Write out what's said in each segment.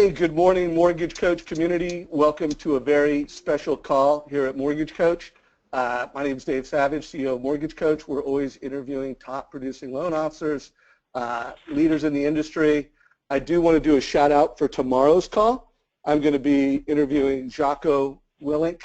Hey, good morning, Mortgage Coach community. Welcome to a very special call here at Mortgage Coach. My name is Dave Savage, CEO of Mortgage Coach. We're always interviewing top producing loan officers, leaders in the industry. I do want to do a shout out for tomorrow's call. I'm going to be interviewing Jocko Willink,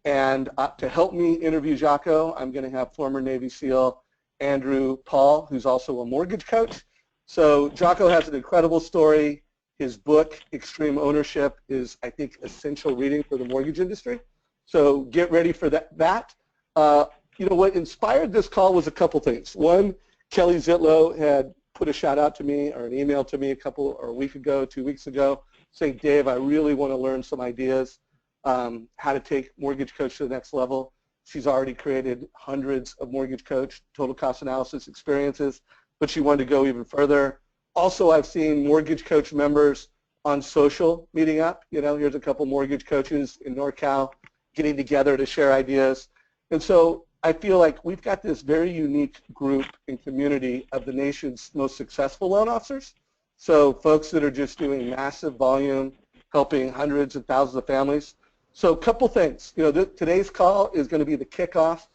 and to help me interview Jocko, I'm going to have former Navy SEAL Andrew Paul, who's also a mortgage coach. So Jocko has an incredible story. His book, Extreme Ownership, is, I think, essential reading for the mortgage industry. So get ready for that. You know, what inspired this call was a couple things. One, Kelly Zitlow had put a shout out to me or an email to me a week ago, 2 weeks ago, saying, Dave, I really want to learn some ideas how to take Mortgage Coach to the next level. She's already created hundreds of Mortgage Coach total cost analysis experiences, but she wanted to go even further. Also, I've seen Mortgage Coach members on social meeting up. You know, here's a couple mortgage coaches in NorCal getting together to share ideas. And so I feel like we've got this very unique group and community of the nation's most successful loan officers. So folks that are just doing massive volume, helping hundreds of thousands of families. So a couple things. You know, today's call is going to be the kickoff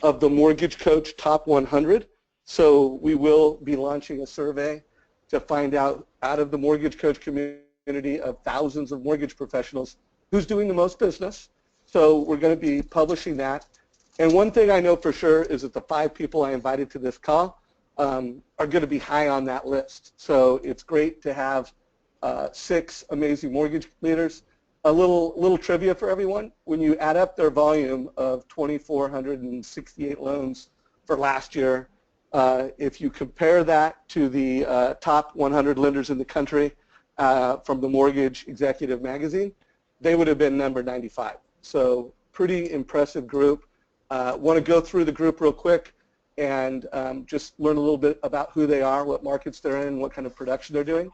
of the Mortgage Coach Top 100. So we will be launching a survey to find out of the Mortgage Coach community of thousands of mortgage professionals who's doing the most business. So we're going to be publishing that. And one thing I know for sure is that the 5 people I invited to this call are going to be high on that list. So it's great to have 6 amazing mortgage leaders. A little trivia for everyone. When you add up their volume of 2,468 loans for last year, if you compare that to the top 100 lenders in the country from the Mortgage Executive magazine, they would have been number 95. So pretty impressive group. Want to go through the group real quick and just learn a little bit about who they are, what markets they're in, what kind of production they're doing.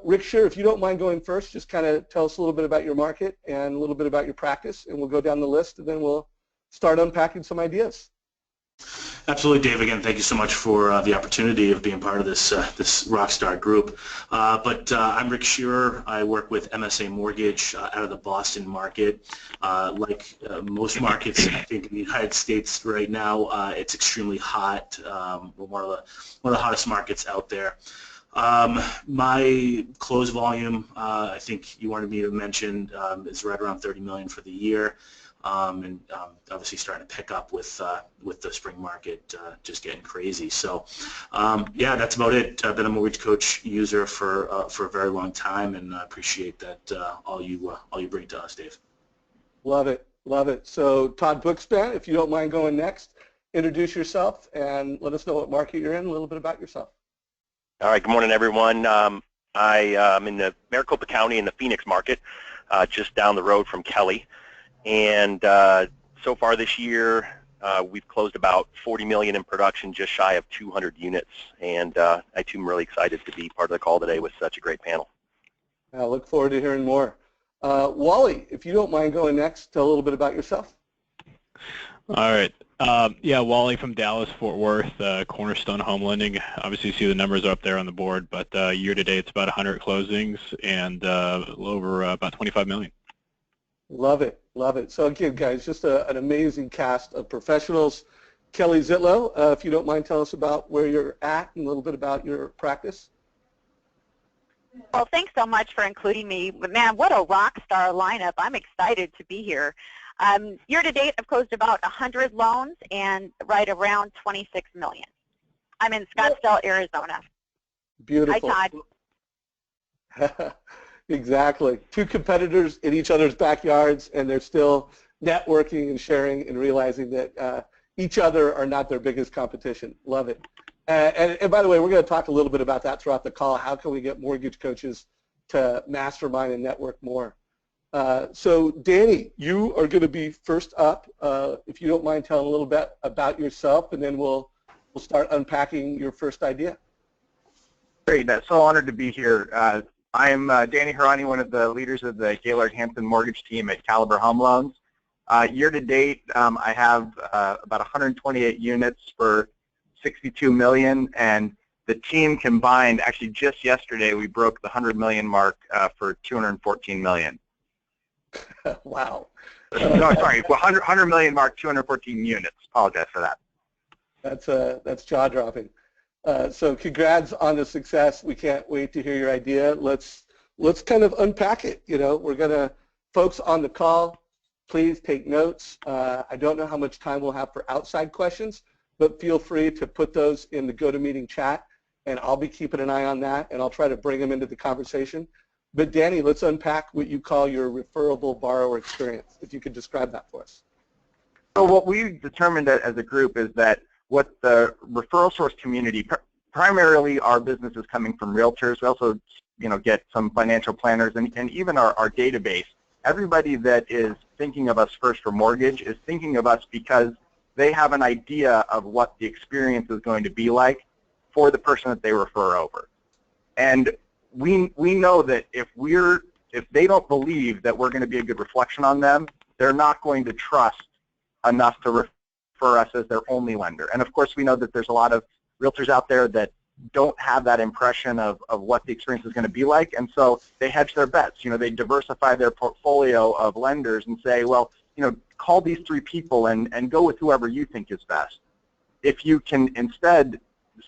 Rick Scherer, if you don't mind going first, just kind of tell us a little bit about your market and a little bit about your practice, and we'll go down the list, and then we'll start unpacking some ideas. Absolutely, Dave. Again, thank you so much for the opportunity of being part of this this rockstar group. I'm Rick Scherer. I work with MSA Mortgage out of the Boston market. Like most markets, I think in the United States right now, it's extremely hot. We're one of the hottest markets out there. My close volume, I think you wanted me to mention, is right around 30 million for the year. Obviously starting to pick up with the spring market just getting crazy. So yeah, that's about it. I've been a Mortgage Coach user for a very long time, and I appreciate that all you bring to us, Dave. Love it, love it. So Todd Bookspan, if you don't mind going next, introduce yourself and let us know what market you're in, a little bit about yourself. All right, good morning, everyone. I am in the Maricopa County in the Phoenix market, just down the road from Kelly. And so far this year, we've closed about 40 million in production, just shy of 200 units. And I too am really excited to be part of the call today with such a great panel. I look forward to hearing more. Wally, if you don't mind going next, tell a little bit about yourself. All right. Yeah, Wally from Dallas, Fort Worth, Cornerstone Home Lending. Obviously, you see the numbers are up there on the board, but year to date, it's about 100 closings and a little over about 25 million. Love it, love it. So again, guys, just an amazing cast of professionals. Kelly Zitlow, if you don't mind, tell us about where you're at and a little bit about your practice. Well, thanks so much for including me. Man, what a rock star lineup. I'm excited to be here. Year to date, I've closed about 100 loans and right around 26 million. I'm in Scottsdale, Arizona. Beautiful. Hi, Todd. Exactly. 2 competitors in each other's backyards, and they're still networking and sharing and realizing that each other are not their biggest competition. Love it. And by the way, we're going to talk a little bit about that throughout the call. How can we get mortgage coaches to mastermind and network more? So Dany, you are going to be first up. If you don't mind telling a little bit about yourself, and then we'll start unpacking your first idea. Great. So honored to be here. I am Dany Horanyi, one of the leaders of the Gaylord Hampton Mortgage team at Caliber Home Loans. Year to date, I have about 128 units for 62 million, and the team combined, actually just yesterday, we broke the 100 million mark for 214 million. Wow. No, sorry, 100 million mark, 214 units. Apologize for that. That's jaw-dropping. So congrats on the success. We can't wait to hear your idea. Let's kind of unpack it. You know, we're gonna, folks on the call, please take notes. I don't know how much time we'll have for outside questions, but feel free to put those in the GoToMeeting chat, and I'll be keeping an eye on that, and I'll try to bring them into the conversation. But Dany, let's unpack what you call your referable borrower experience, if you could describe that for us. So what we've determined as a group is that what the referral source community, primarily our business is coming from realtors. We also, get some financial planners and even our database. Everybody that is thinking of us first for mortgage is thinking of us because they have an idea of what the experience is going to be like for the person that they refer over. And we know that if they don't believe that we're going to be a good reflection on them, they're not going to trust enough to refer us as their only lender. And of course, we know that there's a lot of realtors out there that don't have that impression of what the experience is going to be like, and so they hedge their bets. They diversify their portfolio of lenders and say, well, call these 3 people and go with whoever you think is best. If you can instead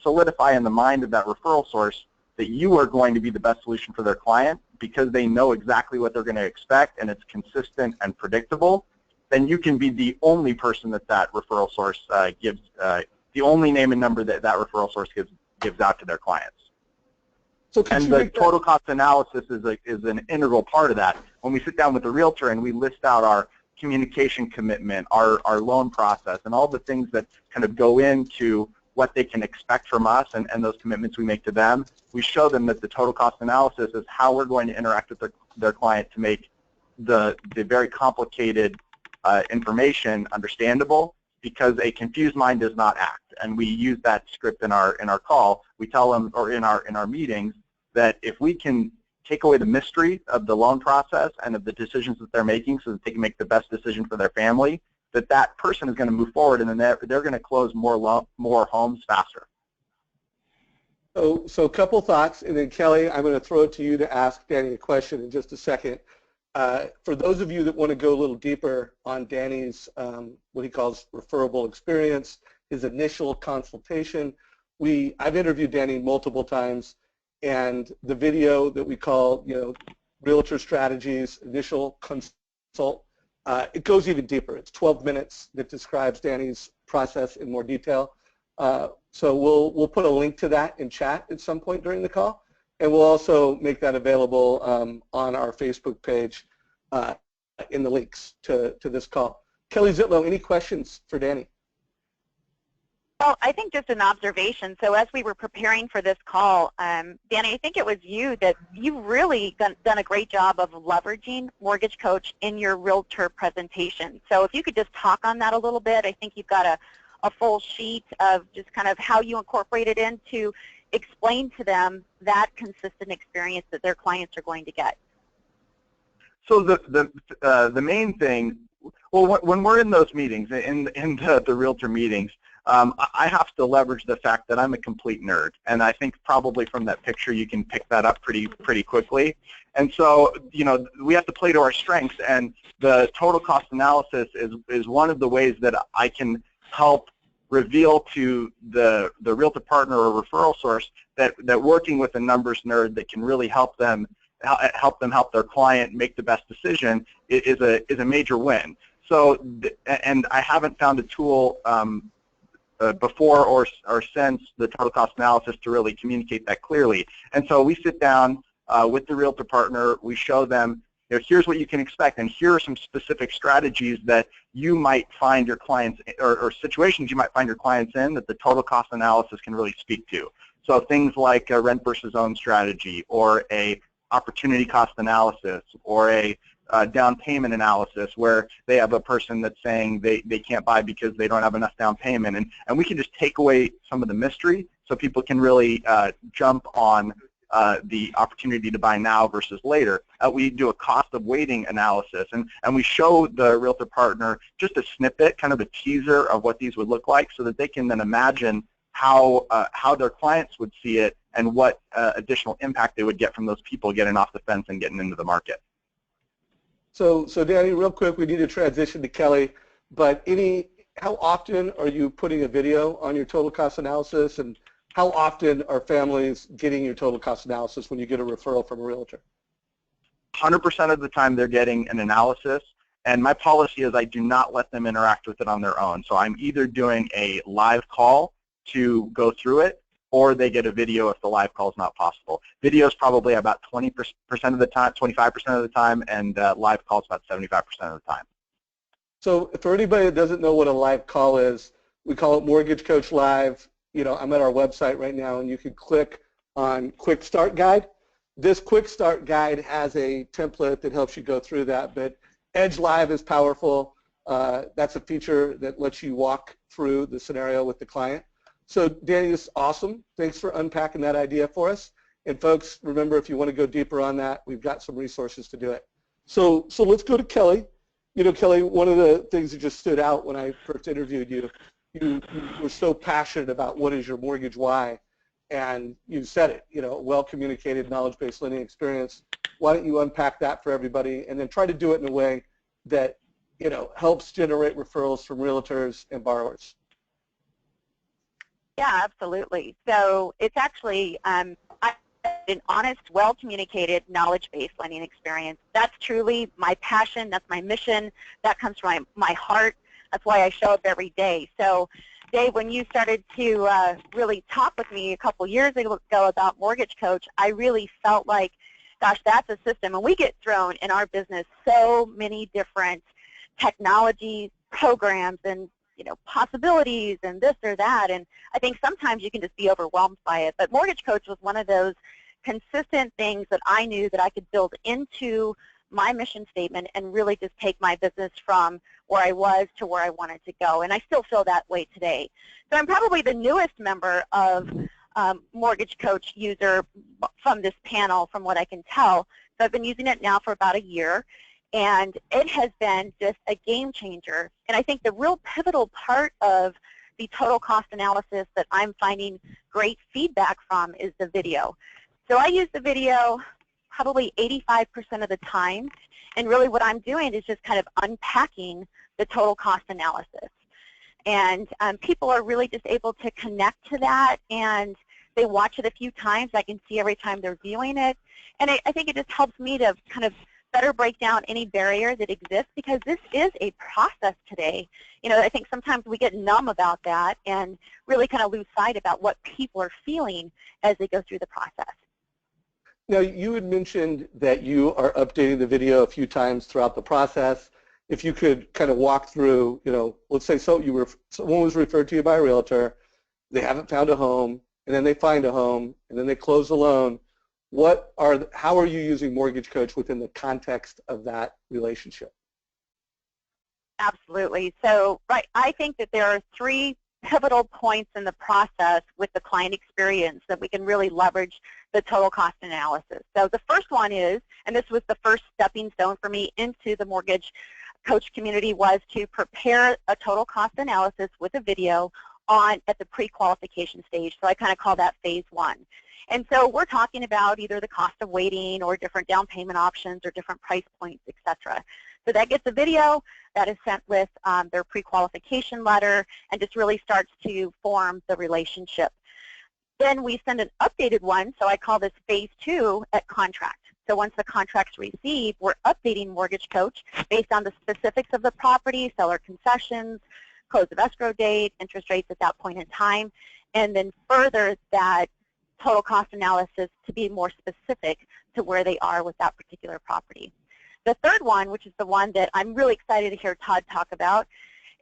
solidify in the mind of that referral source that you are going to be the best solution for their client because they know exactly what they're going to expect and it's consistent and predictable, then you can be the only person that referral source gives, the only name and number that referral source gives out to their clients. So and the total cost analysis is an integral part of that. When we sit down with the realtor and we list out our communication commitment, our loan process, and all the things that kind of go into what they can expect from us and those commitments we make to them, we show them that the total cost analysis is how we're going to interact with their client to make the very complicated information understandable, because a confused mind does not act. And we use that script in our call. We tell them, or in our meetings, that if we can take away the mystery of the loan process and of the decisions that they're making so that they can make the best decision for their family, that person is going to move forward, and then they're going to close more homes faster. So a couple thoughts, and then Kelly, I'm going to throw it to you to ask Dany a question in just a second. For those of you that want to go a little deeper on Dany's what he calls referable experience, his initial consultation, I've interviewed Dany multiple times, and the video that we call Realtor Strategies Initial Consult, it goes even deeper. It's 12 minutes that describes Dany's process in more detail. So we'll put a link to that in chat at some point during the call, and we'll also make that available on our Facebook page in the links to this call. Kelly Zitlow, any questions for Dany? Well, I think just an observation. So as we were preparing for this call, Dany, I think it was you that you've really done a great job of leveraging Mortgage Coach in your realtor presentation. So if you could just talk on that a little bit. I think you've got a full sheet of just kind of how you incorporate it in to explain to them that consistent experience that their clients are going to get. So the main thing, well, when we're in those meetings, in the realtor meetings, I have to leverage the fact that I'm a complete nerd, and I think probably from that picture you can pick that up pretty quickly. And so, we have to play to our strengths, and the total cost analysis is one of the ways that I can help reveal to the realtor partner or referral source that working with a numbers nerd that can really help them help their client make the best decision is a major win. So, and I haven't found a tool before or since the total cost analysis to really communicate that clearly. And so we sit down with the realtor partner, we show them, here's what you can expect, and here are some specific strategies that you might find your clients, or situations you might find your clients in that the total cost analysis can really speak to. So things like a rent versus own strategy, or a opportunity cost analysis, or a down payment analysis where they have a person that's saying they can't buy because they don't have enough down payment, and we can just take away some of the mystery so people can really jump on the opportunity to buy now versus later. We do a cost of waiting analysis, and we show the realtor partner just a snippet, kind of a teaser of what these would look like, so that they can then imagine how their clients would see it and what additional impact they would get from those people getting off the fence and getting into the market. So Dany, real quick, we need to transition to Kelly, but how often are you putting a video on your total cost analysis, and how often are families getting your total cost analysis when you get a referral from a realtor? 100% of the time they're getting an analysis, and my policy is I do not let them interact with it on their own. So I'm either doing a live call to go through it, or they get a video if the live call is not possible. Video is probably about 20% of the time, 25% of the time, and live call is about 75% of the time. So for anybody that doesn't know what a live call is, we call it Mortgage Coach Live. You know, I'm at our website right now, and you can click on Quick Start Guide. This Quick Start Guide has a template that helps you go through that, but Edge Live is powerful. That's a feature that lets you walk through the scenario with the client. So Dany, this is awesome. Thanks for unpacking that idea for us. And folks, remember, if you want to go deeper on that, we've got some resources to do it. So let's go to Kelly. You know, Kelly, one of the things that just stood out when I first interviewed you, you were so passionate about what is your mortgage why, and you said it, you know, well-communicated, knowledge-based lending experience. Why don't you unpack that for everybody, and then try to do it in a way that, you know, helps generate referrals from realtors and borrowers? Yeah, absolutely. So it's actually an honest, well-communicated, knowledge-based lending experience. That's truly my passion. That's my mission. That comes from my heart. That's why I show up every day. So, Dave, when you started to really talk with me a couple years ago about Mortgage Coach, I really felt like, gosh, that's a system. And we get thrown in our business so many different technologies, programs, and possibilities and this or that, and I think sometimes you can just be overwhelmed by it. But Mortgage Coach was one of those consistent things that I knew that I could build into my mission statement and really just take my business from where I was to where I wanted to go, and I still feel that way today. So I'm probably the newest member of Mortgage Coach user from this panel, from what I can tell. So I've been using it now for about a year, and it has been just a game changer. And I think the real pivotal part of the total cost analysis that I'm finding great feedback from is the video. So I use the video probably 85% of the time, and really what I'm doing is just kind of unpacking the total cost analysis. And people are really just able to connect to that, and they watch it a few times. I can see every time they're viewing it, and I think it just helps me to kind of better break down any barrier that exists, because this is a process today. I think sometimes we get numb about that and really kind of lose sight about what people are feeling as they go through the process. Now, you had mentioned that you are updating the video a few times throughout the process. If you could kind of walk through, let's say someone was referred to you by a realtor, they haven't found a home, and then they find a home, and then they close the loan. How are you using Mortgage Coach within the context of that relationship? Absolutely. So, right, I think that there are three pivotal points in the process with the client experience that we can really leverage the total cost analysis. So the first one is, and this was the first stepping stone for me into the Mortgage Coach community, was to prepare a total cost analysis with a video at the pre-qualification stage. So I kind of call that phase one. And so we're talking about either the cost of waiting or different down payment options or different price points, etc. So that gets a video that is sent with their pre-qualification letter and just really starts to form the relationship. Then we send an updated one, so I call this phase two at contract. So once the contract's received, we're updating Mortgage Coach based on the specifics of the property, seller concessions, close of escrow date, interest rates at that point in time, and then further that total cost analysis to be more specific to where they are with that particular property. The third one, which is the one that I'm really excited to hear Todd talk about,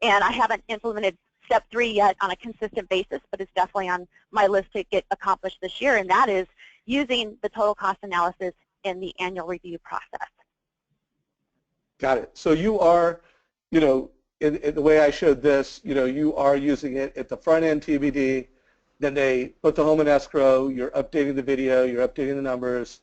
and I haven't implemented step 3 yet on a consistent basis, but it's definitely on my list to get accomplished this year, and that is using the total cost analysis in the annual review process. Got it. So you are, in the way I showed this, you are using it at the front end TBD. Then they put the home in escrow, you're updating the video, you're updating the numbers,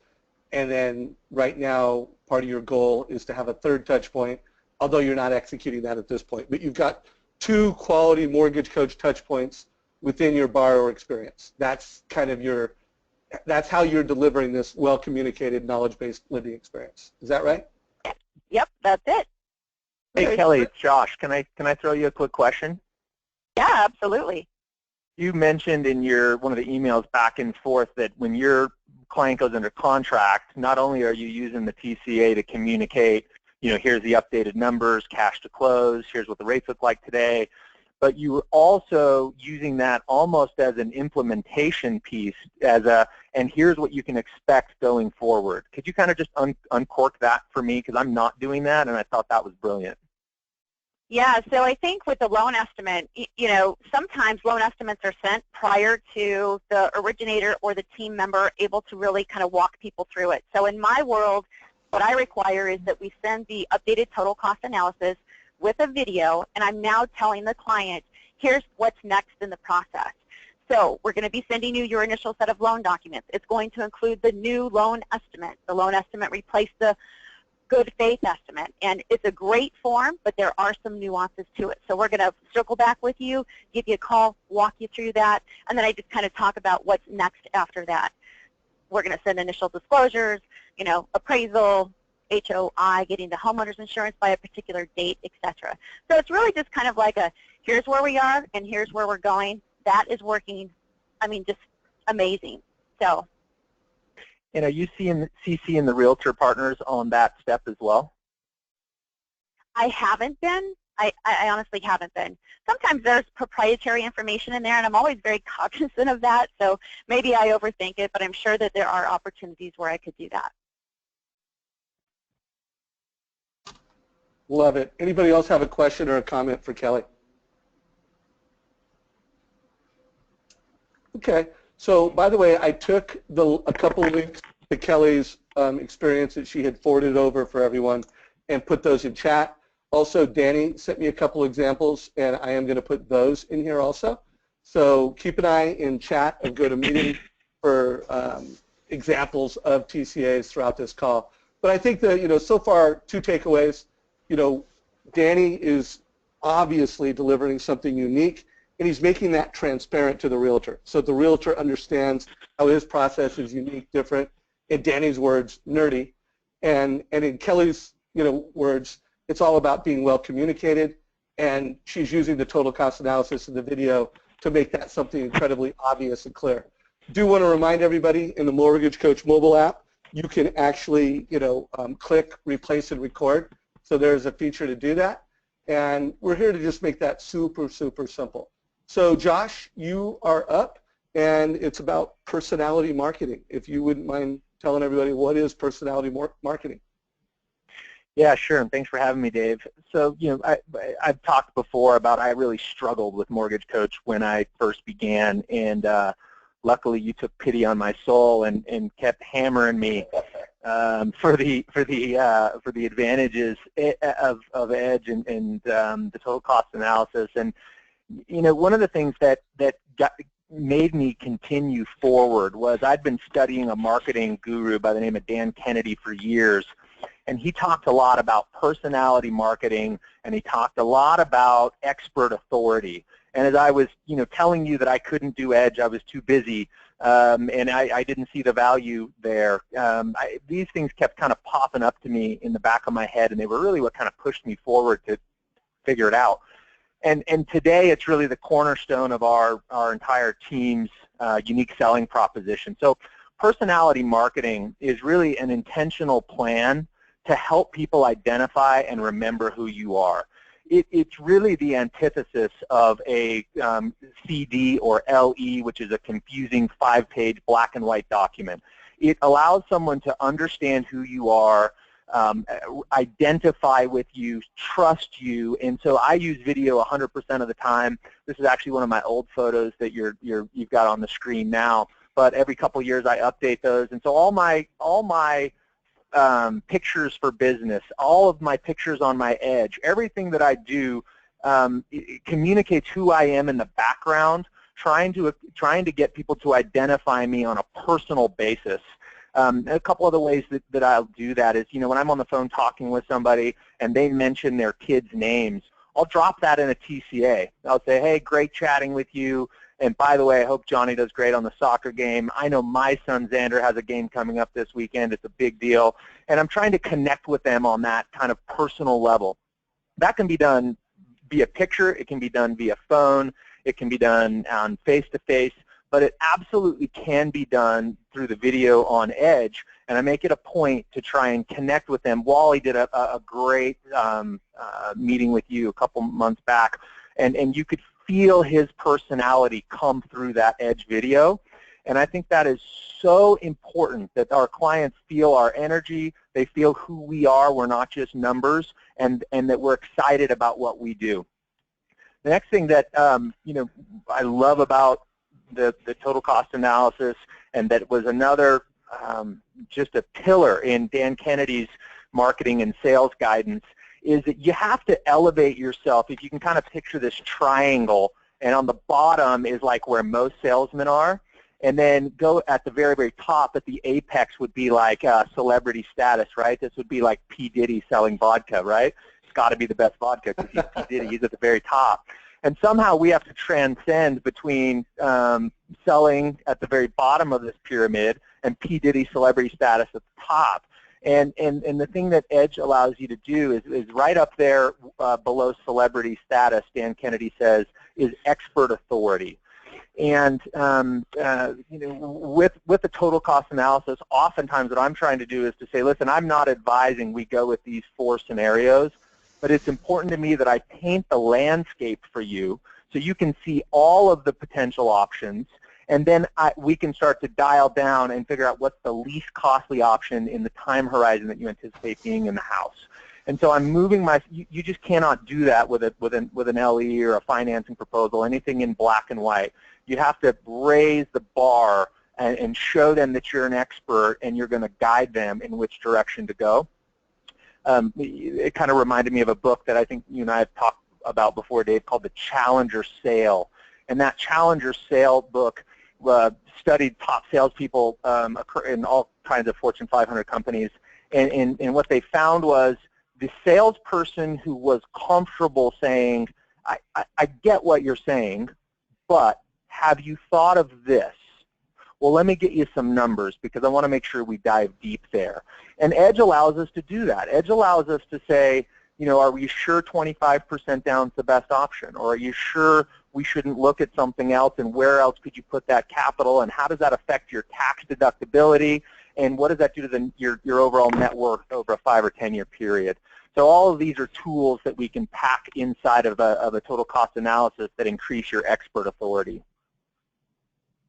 and then right now part of your goal is to have a third touch point, although you're not executing that at this point. But you've got 2 quality Mortgage Coach touch points within your borrower experience. That's kind of that's how you're delivering this well-communicated, knowledge-based lending experience. Is that right? Yep, that's it. Hey, Kelly, it's Josh. Can I throw you a quick question? Yeah, absolutely. You mentioned in one of the emails back and forth that when your client goes under contract, not only are you using the TCA to communicate, here's the updated numbers, cash to close, here's what the rates look like today, but you were also using that almost as an implementation piece, and here's what you can expect going forward. Could you kind of just uncork that for me? Because I'm not doing that, and I thought that was brilliant. Yeah, so I think with the loan estimate, sometimes loan estimates are sent prior to the originator or the team member able to really kind of walk people through it. So in my world, what I require is that we send the updated total cost analysis with a video, and I'm now telling the client, here's what's next in the process. So we're going to be sending you your initial set of loan documents. It's going to include the new loan estimate. The loan estimate replaced the good faith estimate, and it's a great form, but there are some nuances to it. So we're going to circle back with you, give you a call, walk you through that, and then I just kind of talk about what's next after that. We're going to send initial disclosures, appraisal, HOI, getting the homeowner's insurance by a particular date, etc. So it's really just kind of like here's where we are and here's where we're going. That is working, just amazing. So. And are you CCing the Realtor partners on that step as well? I haven't been. I honestly haven't been. Sometimes there's proprietary information in there, and I'm always very cognizant of that, so maybe I overthink it, but I'm sure that there are opportunities where I could do that. Love it. Anybody else have a question or a comment for Kelly? Okay. So, by the way, I took a couple links to Kelly's experience that she had forwarded over for everyone and put those in chat. Also, Dany sent me a couple examples, and I am going to put those in here also. So keep an eye in chat and go to meeting for examples of TCAs throughout this call. But I think that, so far, two takeaways. Dany is obviously delivering something unique, and he's making that transparent to the realtor. So the realtor understands how his process is unique, different, in Dany's words, nerdy. And in Kelly's words, it's all about being well communicated, and she's using the total cost analysis in the video to make that something incredibly obvious and clear. Do want to remind everybody in the Mortgage Coach mobile app, you can actually click replace and record. So there's a feature to do that. And we're here to just make that super, super simple. So Josh, you are up, and it's about personality marketing. If you wouldn't mind telling everybody what is personality marketing. Yeah, sure, and thanks for having me, Dave. So, I've talked before about I really struggled with Mortgage Coach when I first began, and luckily you took pity on my soul and kept hammering me for the advantages of Edge and the total cost analysis. And one of the things that made me continue forward was I'd been studying a marketing guru by the name of Dan Kennedy for years, and he talked a lot about personality marketing, and he talked a lot about expert authority. And as I was, telling you that I couldn't do Edge, I was too busy, and I didn't see the value there. These things kept kind of popping up to me in the back of my head, and they were really what kind of pushed me forward to figure it out. And today, it's really the cornerstone of our entire team's unique selling proposition. So personality marketing is really an intentional plan to help people identify and remember who you are. It's really the antithesis of a CD or LE, which is a confusing 5-page black and white document. It allows someone to understand who you are, identify with you, trust you, and so I use video 100% of the time. This is actually one of my old photos that you've got on the screen now, but every couple years I update those, and so all my pictures for business, all of my pictures on my Edge, everything that I do it communicates who I am in the background, trying to get people to identify me on a personal basis. A couple of the ways that I'll do that is, when I'm on the phone talking with somebody and they mention their kids' names, I'll drop that in a TCA. I'll say, hey, great chatting with you. And by the way, I hope Johnny does great on the soccer game. I know my son Xander has a game coming up this weekend. It's a big deal. And I'm trying to connect with them on that kind of personal level. That can be done via picture. It can be done via phone. It can be done on face-to-face. But it absolutely can be done through the video on Edge, and I make it a point to try and connect with them. Wally did a great meeting with you a couple months back, and you could feel his personality come through that Edge video, and I think that is so important that our clients feel our energy, they feel who we are, we're not just numbers, and that we're excited about what we do. The next thing that I love about the total cost analysis, and that was another just a pillar in Dan Kennedy's marketing and sales guidance, is that you have to elevate yourself. If you can kind of picture this triangle, and on the bottom is like where most salesmen are, and then go at the very, very top at the apex would be like celebrity status, right? This would be like P. Diddy selling vodka, right? It's got to be the best vodka because he's P. Diddy. He's at the very top. And somehow we have to transcend between selling at the very bottom of this pyramid and P. Diddy celebrity status at the top. And the thing that Edge allows you to do is right up there below celebrity status, Dan Kennedy says, is expert authority. And with the total cost analysis, oftentimes what I'm trying to do is to say, listen, I'm not advising we go with these 4 scenarios, but it's important to me that I paint the landscape for you so you can see all of the potential options, and then we can start to dial down and figure out what's the least costly option in the time horizon that you anticipate being in the house. And so I'm moving you just cannot do that with an LE or a financing proposal, anything in black and white. You have to raise the bar and show them that you're an expert and you're going to guide them in which direction to go. It kind of reminded me of a book that I think you and I have talked about before, Dave, called The Challenger Sale. And that Challenger Sale book studied top salespeople in all kinds of Fortune 500 companies. And what they found was the salesperson who was comfortable saying, I get what you're saying, but have you thought of this? Well, let me get you some numbers because I want to make sure we dive deep there. And Edge allows us to do that. Edge allows us to say, are we sure 25% down is the best option? Or are you sure we shouldn't look at something else, and where else could you put that capital, and how does that affect your tax deductibility, and what does that do to your overall net worth over a 5 or 10 year period? So all of these are tools that we can pack inside of a total cost analysis that increase your expert authority.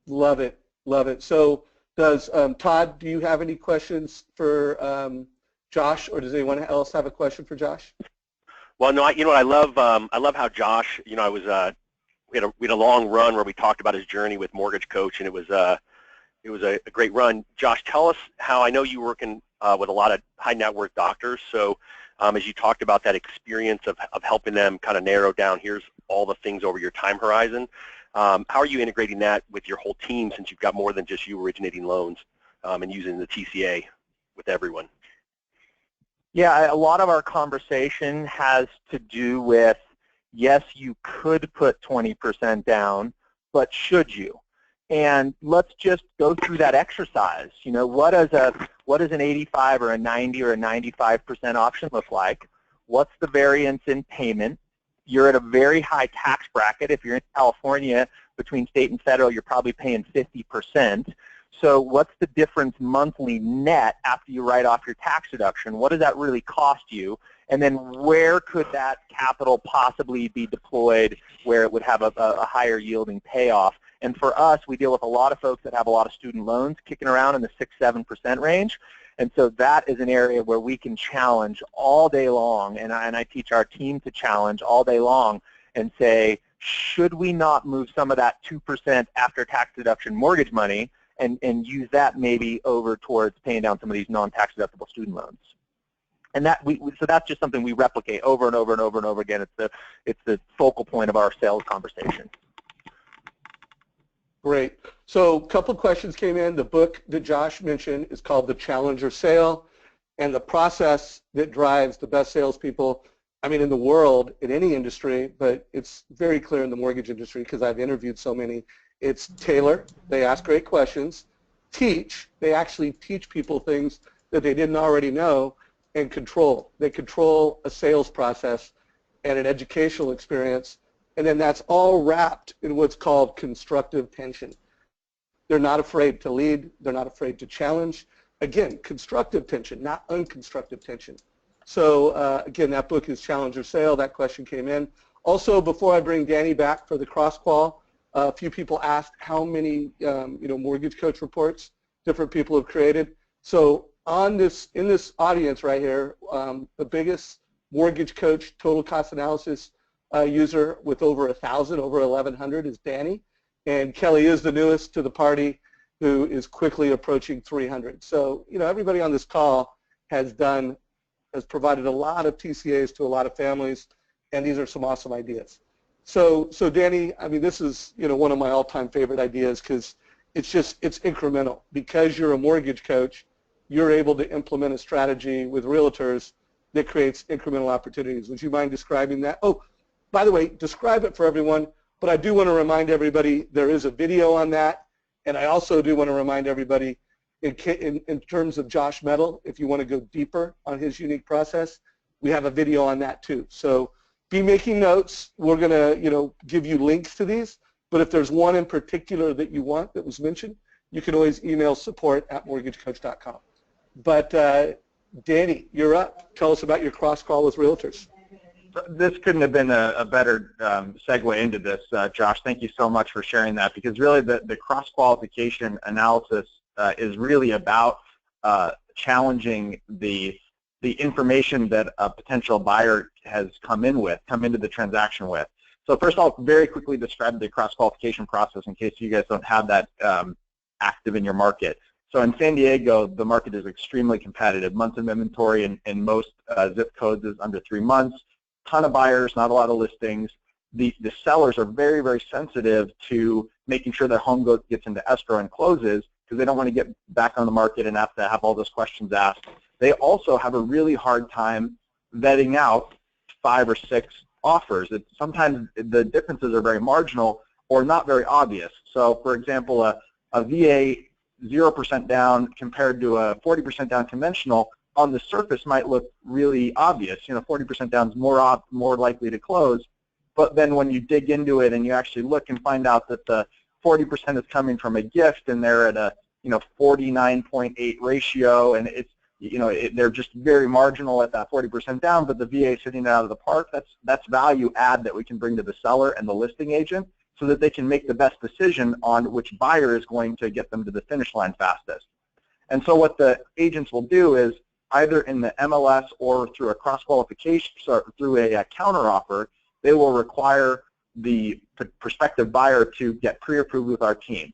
Love it. Love it. So does Todd, do you have any questions for Josh, or does anyone else have a question for Josh? Well, no, I love how Josh, we had a long run where we talked about his journey with Mortgage Coach, and it was a great run. Josh, tell us how, I know you're working with a lot of high net worth doctors, so as you talked about that experience of helping them kind of narrow down, here's all the things over your time horizon. How are you integrating that with your whole team, since you've got more than just you originating loans and using the TCA with everyone? Yeah, a lot of our conversation has to do with, yes, you could put 20% down, but should you? And let's just go through that exercise. What does an 85 or a 90 or a 95% option look like? What's the variance in payment? You're at a very high tax bracket. If you're in California, between state and federal, you're probably paying 50%. So what's the difference monthly net after you write off your tax deduction? What does that really cost you? And then where could that capital possibly be deployed where it would have a higher yielding payoff? And for us, we deal with a lot of folks that have a lot of student loans kicking around in the 6-7% range. And so that is an area where we can challenge all day long, and I teach our team to challenge all day long and say, should we not move some of that 2% after tax deduction mortgage money and use that maybe over towards paying down some of these non-tax deductible student loans? And so that's just something we replicate over and over and over and over again. It's the focal point of our sales conversation. Great. So a couple of questions came in. The book that Josh mentioned is called The Challenger Sale, and the process that drives the best salespeople I mean, in the world, in any industry, but it's very clear in the mortgage industry because I've interviewed so many. It's tailor, they ask great questions. Teach, they actually teach people things that they didn't already know. And control, they control a sales process and an educational experience, and then that's all wrapped in what's called constructive tension. They're not afraid to lead, they're not afraid to challenge. Again, constructive tension, not unconstructive tension. So again, that book is Challenge or Sale. That question came in. Also, before I bring Dany back for the cross-qual, a few people asked how many mortgage coach reports different people have created. So in this audience right here, the biggest mortgage coach total cost analysis user with over 1,000, over 1,100 is Dany, and Kelly is the newest to the party, who is quickly approaching 300. So everybody on this call has provided a lot of TCAs to a lot of families, and these are some awesome ideas. So Dany, I mean, this is one of my all-time favorite ideas because it's incremental. Because you're a mortgage coach, you're able to implement a strategy with realtors that creates incremental opportunities. Would you mind describing that? Oh, by the way, describe it for everyone, but I do want to remind everybody there is a video on that, and I also do want to remind everybody in terms of Josh Mettle, if you want to go deeper on his unique process, we have a video on that too. So be making notes. We're going to give you links to these, but if there's one in particular that you want that was mentioned, you can always email support@mortgagecoach.com. But Dany, you're up. Tell us about your cross-call with realtors. This couldn't have been a better segue into this, Josh. Thank you so much for sharing that, because really the cross-qualification analysis is really about challenging the information that a potential buyer has come into the transaction with. So first I'll very quickly describe the cross-qualification process in case you guys don't have that active in your market. So in San Diego, the market is extremely competitive. Months of inventory in most zip codes is under 3 months. Ton of buyers, not a lot of listings. The sellers are very, very sensitive to making sure their home gets into escrow and closes because they don't want to get back on the market and have to have all those questions asked. They also have a really hard time vetting out 5 or 6 offers. Sometimes the differences are very marginal or not very obvious. So for example, a VA 0% down compared to a 40% down conventional on the surface might look really obvious. 40% down is more likely to close, but then when you dig into it and you actually look and find out that the 40% is coming from a gift and they're at a 49.8 ratio, and they're just very marginal at that 40% down, but the VA is hitting it out of the park. That's value add that we can bring to the seller and the listing agent, so that they can make the best decision on which buyer is going to get them to the finish line fastest. And so what the agents will do is either in the MLS or through a cross-qualification, or through a counteroffer, they will require the prospective buyer to get pre-approved with our team.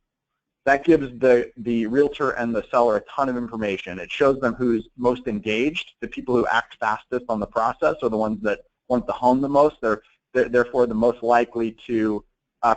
That gives the realtor and the seller a ton of information. It shows them who's most engaged. The people who act fastest on the process are the ones that want the home the most. They're therefore the most likely to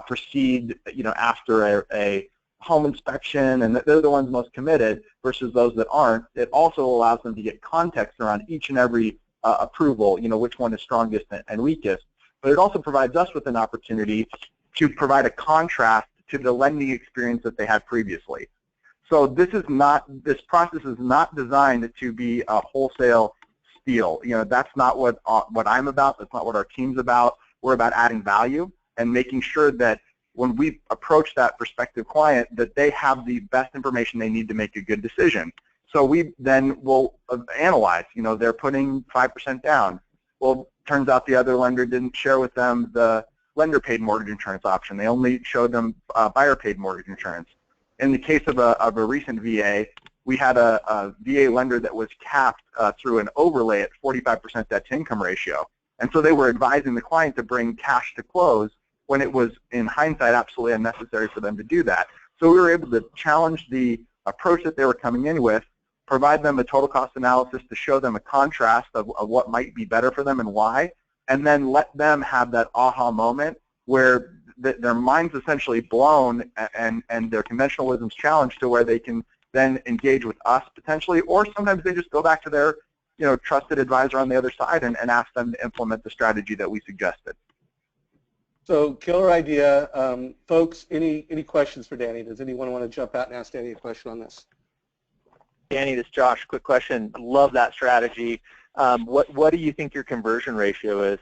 proceed, after a home inspection, and they're the ones most committed versus those that aren't. It also allows them to get context around each and every approval, which one is strongest and weakest. But it also provides us with an opportunity to provide a contrast to the lending experience that they had previously. So this process is not designed to be a wholesale steal. That's not what I'm about. That's not what our team's about. We're about adding value and making sure that when we approach that prospective client, that they have the best information they need to make a good decision. So we then will analyze, they're putting 5% down. Well, turns out the other lender didn't share with them the lender-paid mortgage insurance option. They only showed them buyer-paid mortgage insurance. In the case of a recent VA, we had a VA lender that was capped through an overlay at 45% debt-to-income ratio. And so they were advising the client to bring cash to close when it was, in hindsight, absolutely unnecessary for them to do that. So we were able to challenge the approach that they were coming in with, provide them a total cost analysis to show them a contrast of what might be better for them and why, and then let them have that aha moment where their mind's essentially blown and their conventional wisdom's challenged to where they can then engage with us potentially, or sometimes they just go back to their trusted advisor on the other side and ask them to implement the strategy that we suggested. So killer idea. Folks, any questions for Dany? Does anyone want to jump out and ask Dany a question on this? Dany, this is Josh. Quick question. Love that strategy. What do you think your conversion ratio is?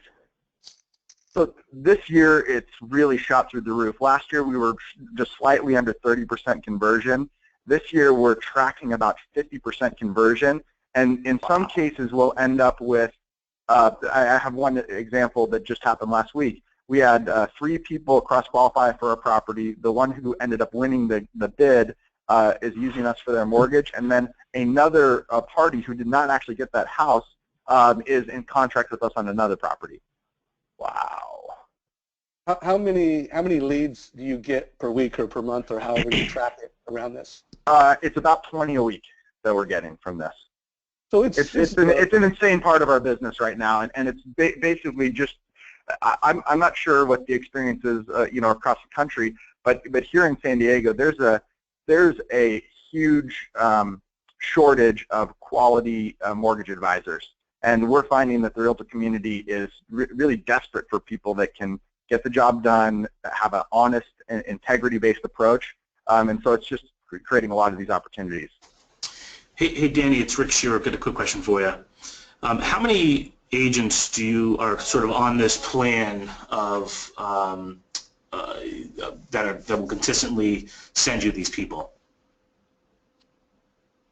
So this year, it's really shot through the roof. Last year, we were just slightly under 30% conversion. This year, we're tracking about 50% conversion. And in some cases, we'll end up with, I have one example that just happened last week. We had 3 people cross-qualify for a property. The one who ended up winning the bid is using us for their mortgage. And then another party who did not actually get that house is in contract with us on another property. Wow. How many leads do you get per week or per month or however you track it around this? It's about 20 a week that we're getting from this. So it's an insane part of our business right now, and it's basically just, I'm not sure what the experience is across the country, but here in San Diego there's a huge shortage of quality mortgage advisors, and we're finding that the realtor community is really desperate for people that can get the job done, have an honest and integrity-based approach, and so it's just creating a lot of these opportunities. Hey Dany, it's Rick Scherer. I've got a quick question for you. How many agents are sort of on this plan of that will consistently send you these people?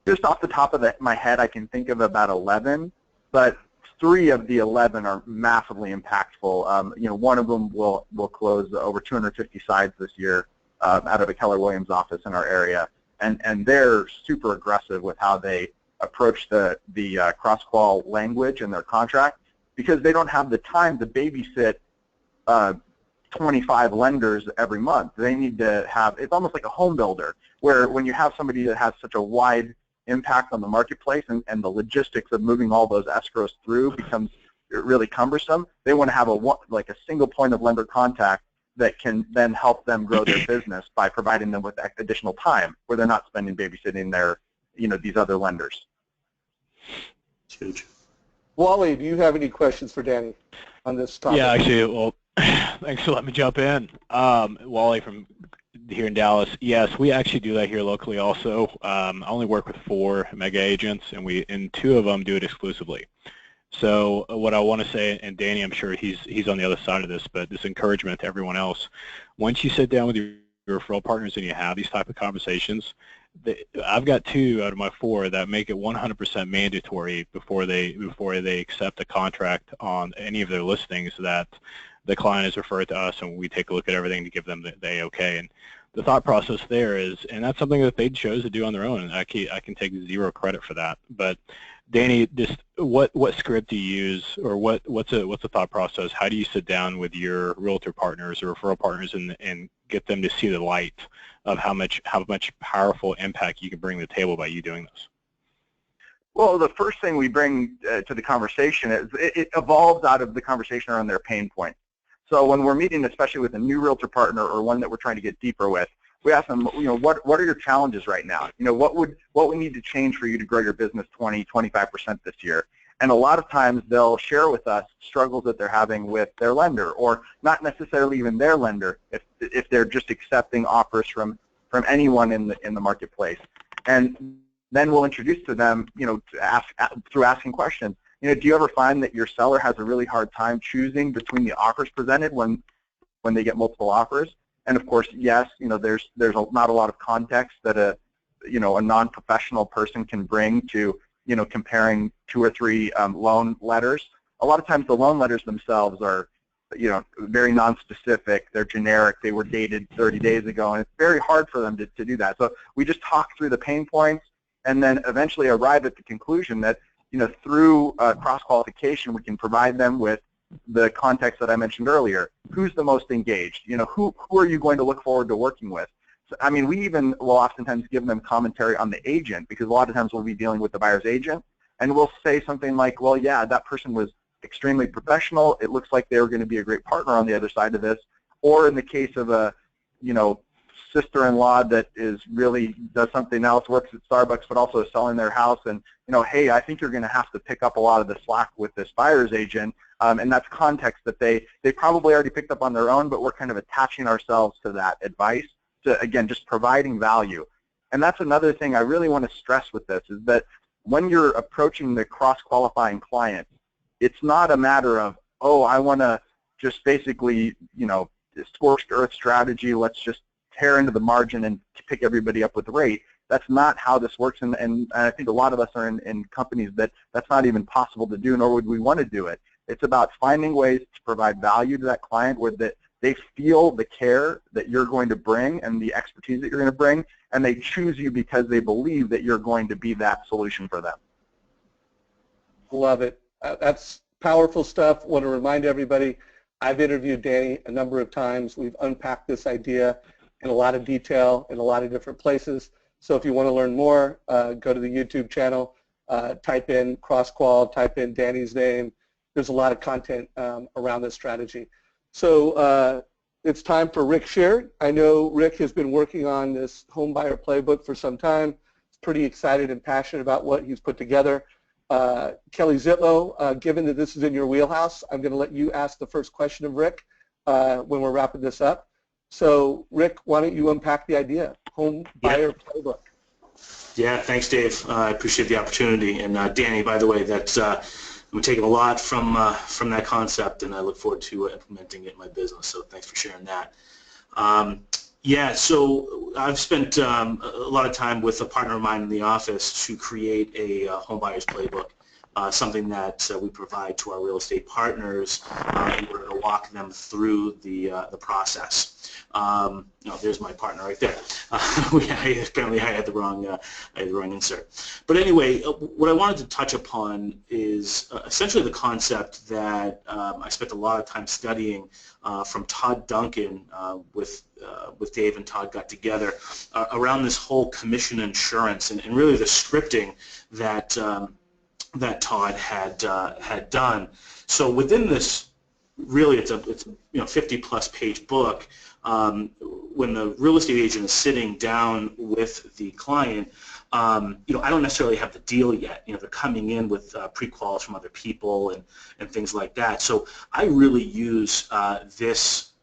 Just off the top of my head, I can think of about 11, but 3 of the 11 are massively impactful. One of them will close over 250 sides this year out of a Keller Williams office in our area, and they're super aggressive with how they approach the cross-qual language in their contract, because they don't have the time to babysit 25 lenders every month. They need to have, it's almost like a home builder, where when you have somebody that has such a wide impact on the marketplace and the logistics of moving all those escrows through becomes really cumbersome, they want to have a single point of lender contact that can then help them grow their business by providing them with additional time where they're not spending babysitting their, these other lenders. Huge. Wally, do you have any questions for Dany on this topic? Yeah, actually, well, thanks for letting me jump in. Wally from here in Dallas. Yes, we actually do that here locally also. I only work with 4 mega agents, and 2 of them do it exclusively. So what I want to say, and Dany, I'm sure he's on the other side of this, but this encouragement to everyone else, once you sit down with your referral partners and you have these type of conversations, I've got 2 out of my 4 that make it 100% mandatory before they accept a contract on any of their listings that the client is referred to us, and we take a look at everything to give them the A-OK. And the thought process there is, and that's something that they chose to do on their own, and I can take 0 credit for that. But Dany, just what script do you use, or what's the thought process? How do you sit down with your realtor partners or referral partners and get them to see the light of how much powerful impact you can bring to the table by you doing this? Well, the first thing we bring to the conversation is it evolves out of the conversation around their pain points. So when we're meeting, especially with a new realtor partner or one that we're trying to get deeper with, we ask them, what are your challenges right now? What would need to change for you to grow your business 20-25% this year? And a lot of times they'll share with us struggles that they're having with their lender, or not necessarily even their lender, if they're just accepting offers from anyone in the marketplace. And then we'll introduce to them, through asking questions. Do you ever find that your seller has a really hard time choosing between the offers presented when they get multiple offers? And of course, yes, there's not a lot of context that a non-professional person can bring to comparing 2 or 3 loan letters. A lot of times the loan letters themselves are very non-specific. They're generic. They were dated 30 days ago, and it's very hard for them to do that. So we just talk through the pain points and then eventually arrive at the conclusion that through cross-qualification, we can provide them with the context that I mentioned earlier. Who's the most engaged? Who are you going to look forward to working with? So, I mean, we even will oftentimes give them commentary on the agent, because a lot of times we'll be dealing with the buyer's agent, and we'll say something like, well, yeah, that person was extremely professional. It looks like they were going to be a great partner on the other side of this. Or in the case of a, sister-in-law that is really does something else, works at Starbucks, but also is selling their house, and hey, I think you're going to have to pick up a lot of the slack with this buyer's agent, and that's context that they probably already picked up on their own, but we're kind of attaching ourselves to that advice to, again, just providing value. And that's another thing I really want to stress with this, is that when you're approaching the cross-qualifying client, it's not a matter of, oh, I want to just basically, scorched earth strategy, let's just tear into the margin and pick everybody up with rate. That's not how this works, and I think a lot of us are in companies that's not even possible to do, nor would we want to do it. It's about finding ways to provide value to that client where that they feel the care that you're going to bring and the expertise that you're going to bring, and they choose you because they believe that you're going to be that solution for them. Love it. That's powerful stuff. Want to remind everybody, I've interviewed Dany a number of times. We've unpacked this idea in a lot of detail in a lot of different places. So if you want to learn more, go to the YouTube channel, type in cross-qual, type in Dany's name. There's a lot of content around this strategy. So it's time for Rick Scherer. I know Rick has been working on this home buyer playbook for some time. He's pretty excited and passionate about what he's put together. Kelly Zitlow, given that this is in your wheelhouse, I'm going to let you ask the first question of Rick when we're wrapping this up. So, Rick, why don't you unpack the idea, home buyer playbook? Yeah, thanks, Dave. I appreciate the opportunity. And Dany, by the way, that's I'm taking a lot from that concept, and I look forward to implementing it in my business. So, thanks for sharing that. Yeah, so I've spent a lot of time with a partner of mine in the office to create a home buyer's playbook, something that we provide to our real estate partners in order to walk them through the process. There's my partner right there. Apparently I had the wrong insert. But anyway, what I wanted to touch upon is essentially the concept that I spent a lot of time studying from Todd Duncan with Dave and Todd got together around this whole commission insurance and really the scripting that that Todd had done. So within this, really, it's a 50-plus page book. When the real estate agent is sitting down with the client, I don't necessarily have the deal yet. They're coming in with pre-quals from other people and things like that. So I really use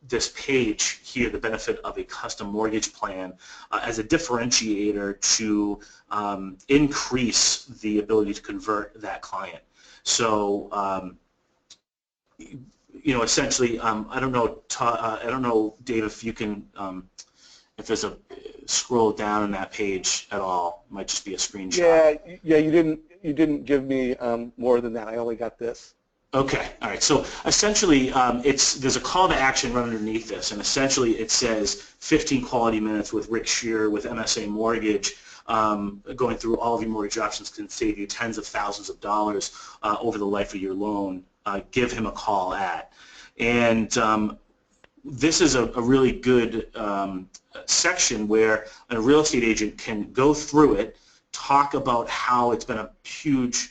this page here, the benefit of a custom mortgage plan, as a differentiator to increase the ability to convert that client. So, essentially, I don't know, Dave, if you can, if there's a scroll down on that page at all. It might just be a screenshot. Yeah, you didn't give me more than that. I only got this. Okay, all right. So essentially, there's a call to action right underneath this, and essentially it says 15 quality minutes with Rick Scherer with MSA Mortgage. Going through all of your mortgage options can save you tens of thousands of dollars over the life of your loan. Give him a call at. And this is a really good section where a real estate agent can go through it, talk about how it's been a huge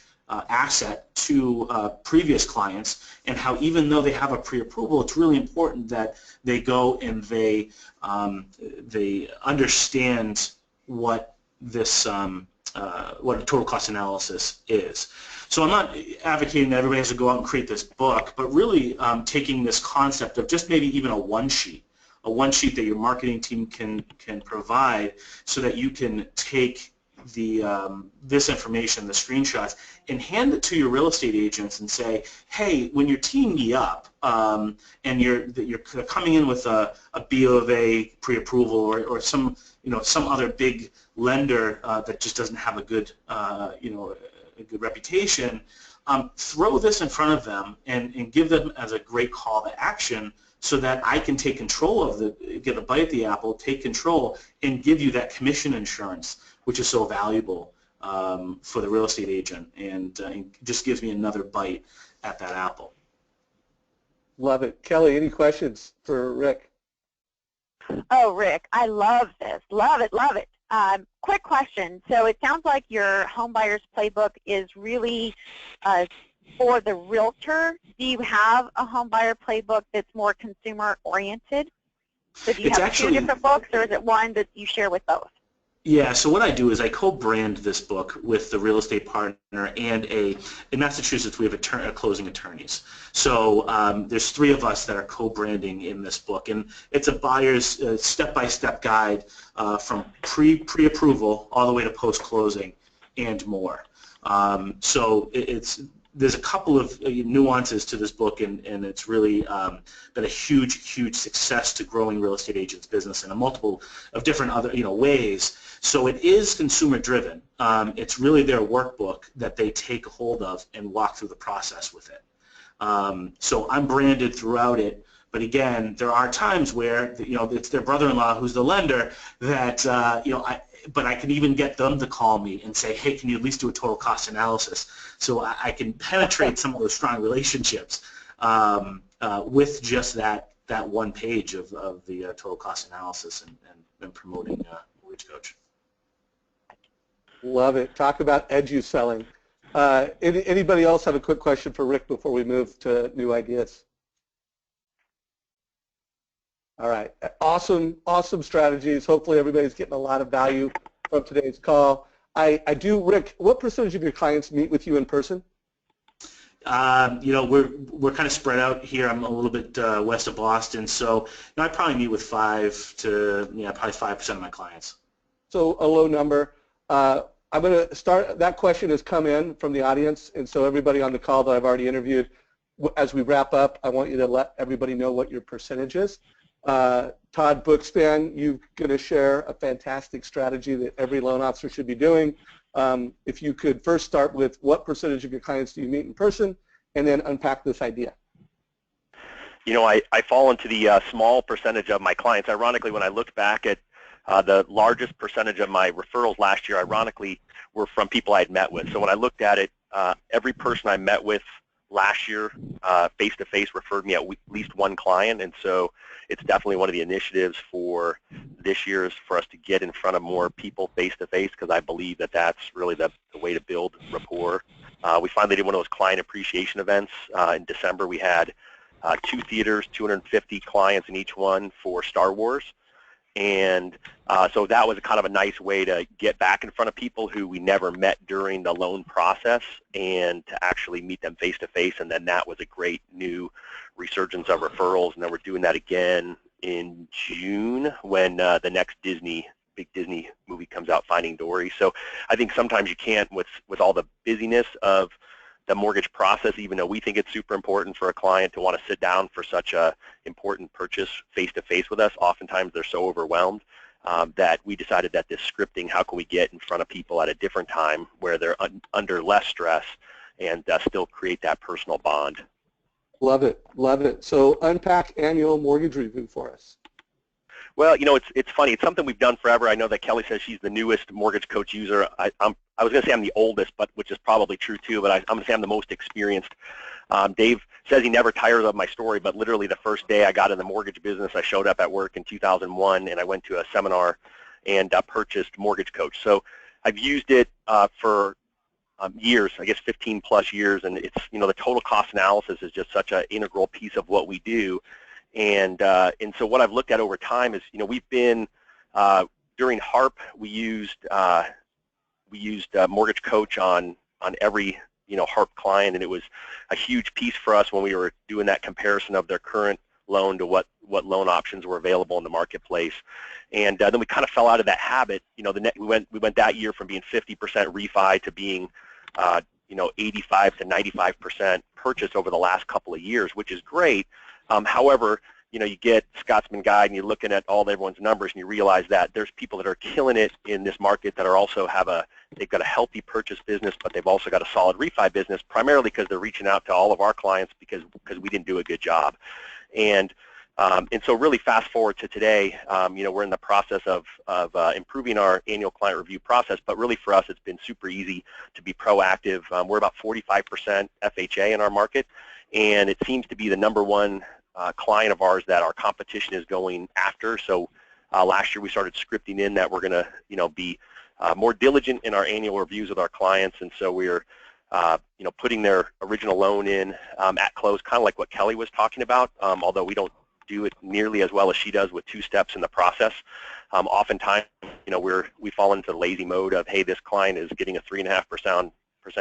asset to previous clients, and how even though they have a pre-approval, it's really important that they go and they understand what this what a total cost analysis is. So I'm not advocating that everybody has to go out and create this book, but really taking this concept of just maybe even a one sheet that your marketing team can provide, so that you can take the this information, the screenshots, and hand it to your real estate agents and say, hey, when you're teeing me up and you're coming in with a B of A pre-approval or some some other big lender that just doesn't have a good a good reputation, throw this in front of them and give them as a great call to action, so that I can take control of get a bite at the apple, take control, and give you that commission insurance, which is so valuable for the real estate agent, and just gives me another bite at that apple. Love it. Kelly, any questions for Rick? Oh, Rick, I love this. Love it, love it. Quick question. So it sounds like your home buyer's playbook is really for the realtor. Do you have a home buyer playbook that's more consumer oriented? So do you It's have actually, two different books, or is it one that you share with both? yeah, so what I do is I co-brand this book with the real estate partner and in Massachusetts we have closing attorneys. So there's 3 of us that are co-branding in this book, and it's a buyer's step-by-step guide from pre-approval all the way to post-closing and more. So there's a couple of nuances to this book, and it's really been a huge success to growing real estate agents' business in a multiple of different other ways. So it is consumer driven. It's really their workbook that they take hold of and walk through the process with it. So I'm branded throughout it, but again, there are times where it's their brother-in-law who's the lender that but I can even get them to call me and say, hey, can you at least do a total cost analysis? So I can penetrate some of those strong relationships with just that one page of the total cost analysis and promoting Mortgage Coach. Love it. Talk about edu-selling. Anybody else have a quick question for Rick before we move to new ideas? All right. Awesome strategies. Hopefully everybody's getting a lot of value from today's call. Rick, what percentage of your clients meet with you in person? We're kind of spread out here. I'm a little bit west of Boston, so I probably meet with 5% of my clients. So a low number. I'm going to start. That question has come in from the audience, and so everybody on the call that I've already interviewed, as we wrap up, I want you to let everybody know what your percentage is. Todd Bookspan, you're going to share a fantastic strategy that every loan officer should be doing. If you could first start with what percentage of your clients do you meet in person, and then unpack this idea. I fall into the small percentage of my clients. Ironically, when I looked back at the largest percentage of my referrals last year, ironically, were from people I had met with. So when I looked at it, every person I met with last year face-to-face referred me at least one client, and so it's definitely one of the initiatives for this year is for us to get in front of more people face-to-face, because I believe that that's really the way to build rapport. We finally did one of those client appreciation events in December. We had 2 theaters, 250 clients in each one for Star Wars. And so that was kind of a nice way to get back in front of people who we never met during the loan process and to actually meet them face-to-face. And then that was a great new resurgence of referrals. And then we're doing that again in June when the next big Disney movie comes out, Finding Dory. So I think sometimes you can't, with all the busyness of the mortgage process, even though we think it's super important for a client to want to sit down for such a important purchase face-to-face with us, oftentimes they're so overwhelmed that we decided that this scripting, how can we get in front of people at a different time where they're under less stress and still create that personal bond. Love it. Love it. So unpack annual mortgage review for us. Well, it's funny. It's something we've done forever. I know that Kelly says she's the newest Mortgage Coach user. I was going to say I'm the oldest, which is probably true too, but I'm going to say I'm the most experienced. Dave says he never tires of my story, but literally the first day I got in the mortgage business, I showed up at work in 2001, and I went to a seminar and purchased Mortgage Coach. So I've used it for years, I guess 15 plus years, and it's, the total cost analysis is just such an integral piece of what we do. And so what I've looked at over time is, we've been, during HARP, we used Mortgage Coach on every, HARP client, and it was a huge piece for us when we were doing that comparison of their current loan to what loan options were available in the marketplace. And then we kind of fell out of that habit. We went that year from being 50% refi to being, 85 to 95% purchase over the last couple of years, which is great. However, you get Scotsman Guide and you're looking at everyone's numbers and you realize that there's people that are killing it in this market that are also they've got a healthy purchase business, but they've also got a solid refi business, primarily because they're reaching out to all of our clients because we didn't do a good job. And so really fast forward to today, we're in the process of improving our annual client review process, but really for us it's been super easy to be proactive. We're about 45% FHA in our market, and it seems to be the #1 client of ours that our competition is going after. So last year we started scripting in that we're going to be more diligent in our annual reviews with our clients, and so we're putting their original loan in at close, kind of like what Kelly was talking about, although we don't do it nearly as well as she does with 2 steps in the process. Oftentimes, you know, we fall into the lazy mode of, hey, this client is getting a 3.5%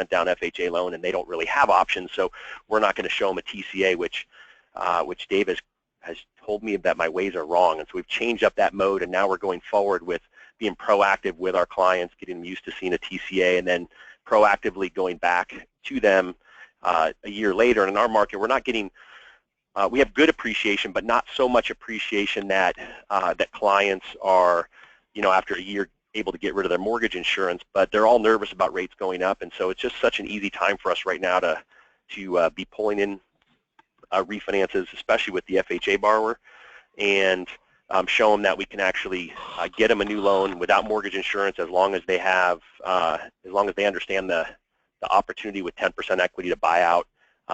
down FHA loan and they don't really have options, so we're not going to show them a TCA, which Dave has told me that my ways are wrong. And so we've changed up that mode, and now we're going forward with being proactive with our clients, getting them used to seeing a TCA, and then proactively going back to them a year later. And in our market, we're not getting, we have good appreciation, but not so much appreciation that that clients are, you know, after a year able to get rid of their mortgage insurance, but they're all nervous about rates going up. And so it's just such an easy time for us right now to be pulling in refinances, especially with the FHA borrower, and show them that we can actually get them a new loan without mortgage insurance, as long as they have, as long as they understand the opportunity with 10% equity to buy out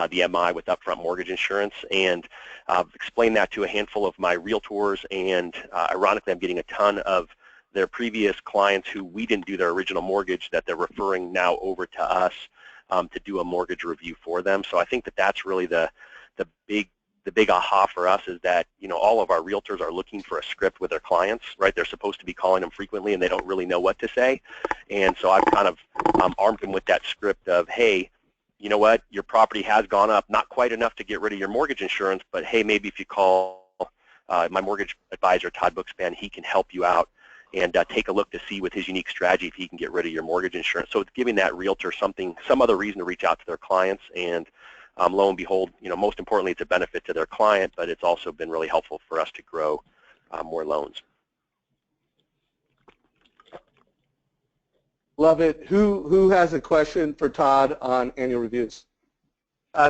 the MI with upfront mortgage insurance, and explain that to a handful of my realtors. And ironically, I'm getting a ton of their previous clients who we didn't do their original mortgage that they're referring now over to us to do a mortgage review for them. So I think that that's really the big aha for us, is that, you know, all of our realtors are looking for a script with their clients, right? They're supposed to be calling them frequently and they don't really know what to say. And so I've kind of armed them with that script of, hey, you know what, your property has gone up, not quite enough to get rid of your mortgage insurance, but hey, maybe if you call my mortgage advisor, Todd Bookspan, he can help you out and take a look to see with his unique strategy if he can get rid of your mortgage insurance. So it's giving that realtor some other reason to reach out to their clients, and lo and behold, you know, most importantly, it's a benefit to their client, but it's also been really helpful for us to grow more loans. Love it. Who has a question for Todd on annual reviews?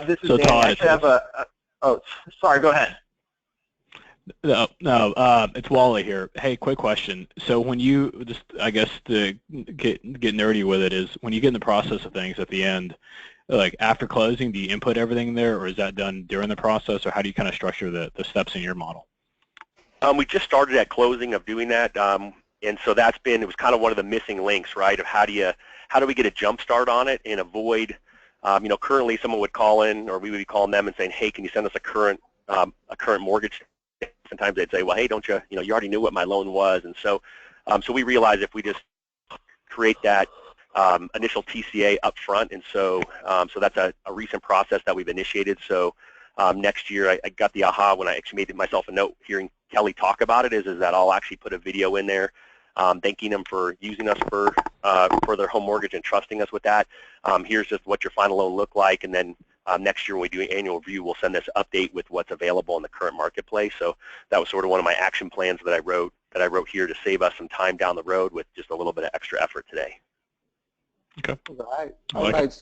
This is Danny. I actually have oh, sorry, go ahead. No, it's Wally here. Hey, quick question. So when you, just, I guess to get nerdy with it, is when you get in the process of things at the end, like after closing, do you input everything there, or is that done during the process, or how do you kind of structure the steps in your model? We just started at closing of doing that, and so that's been, it was kind of one of the missing links, right, of how do we get a jump start on it and avoid, you know, currently someone would call in, or we would be calling them and saying, hey, can you send us a current mortgage? Sometimes they'd say, well, hey, don't you, you know, you already knew what my loan was. And so so we realized if we just create that initial TCA up front, and so so that's a recent process that we've initiated. So next year, I got the aha when I actually made myself a note hearing Kelly talk about it, is that I'll actually put a video in there thanking them for using us for their home mortgage and trusting us with that. Here's just what your final loan looked like, and then next year when we do an annual review, we'll send this update with what's available in the current marketplace. So that was sort of one of my action plans that I wrote here to save us some time down the road with just a little bit of extra effort today. Okay. All right.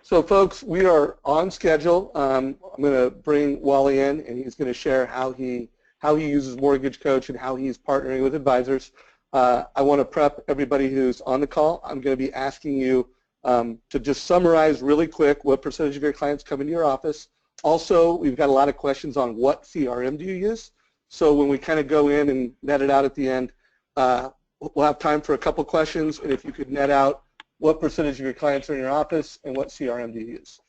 So folks, we are on schedule. I'm going to bring Wally in, and he's going to share how he uses Mortgage Coach and how he's partnering with advisors. I want to prep everybody who's on the call. I'm going to be asking you to just summarize really quick what percentage of your clients come into your office. Also, we've got a lot of questions on what CRM do you use. So when we kind of go in and net it out at the end, we'll have time for a couple questions, and if you could net out what percentage of your clients are in your office and what CRM do you use.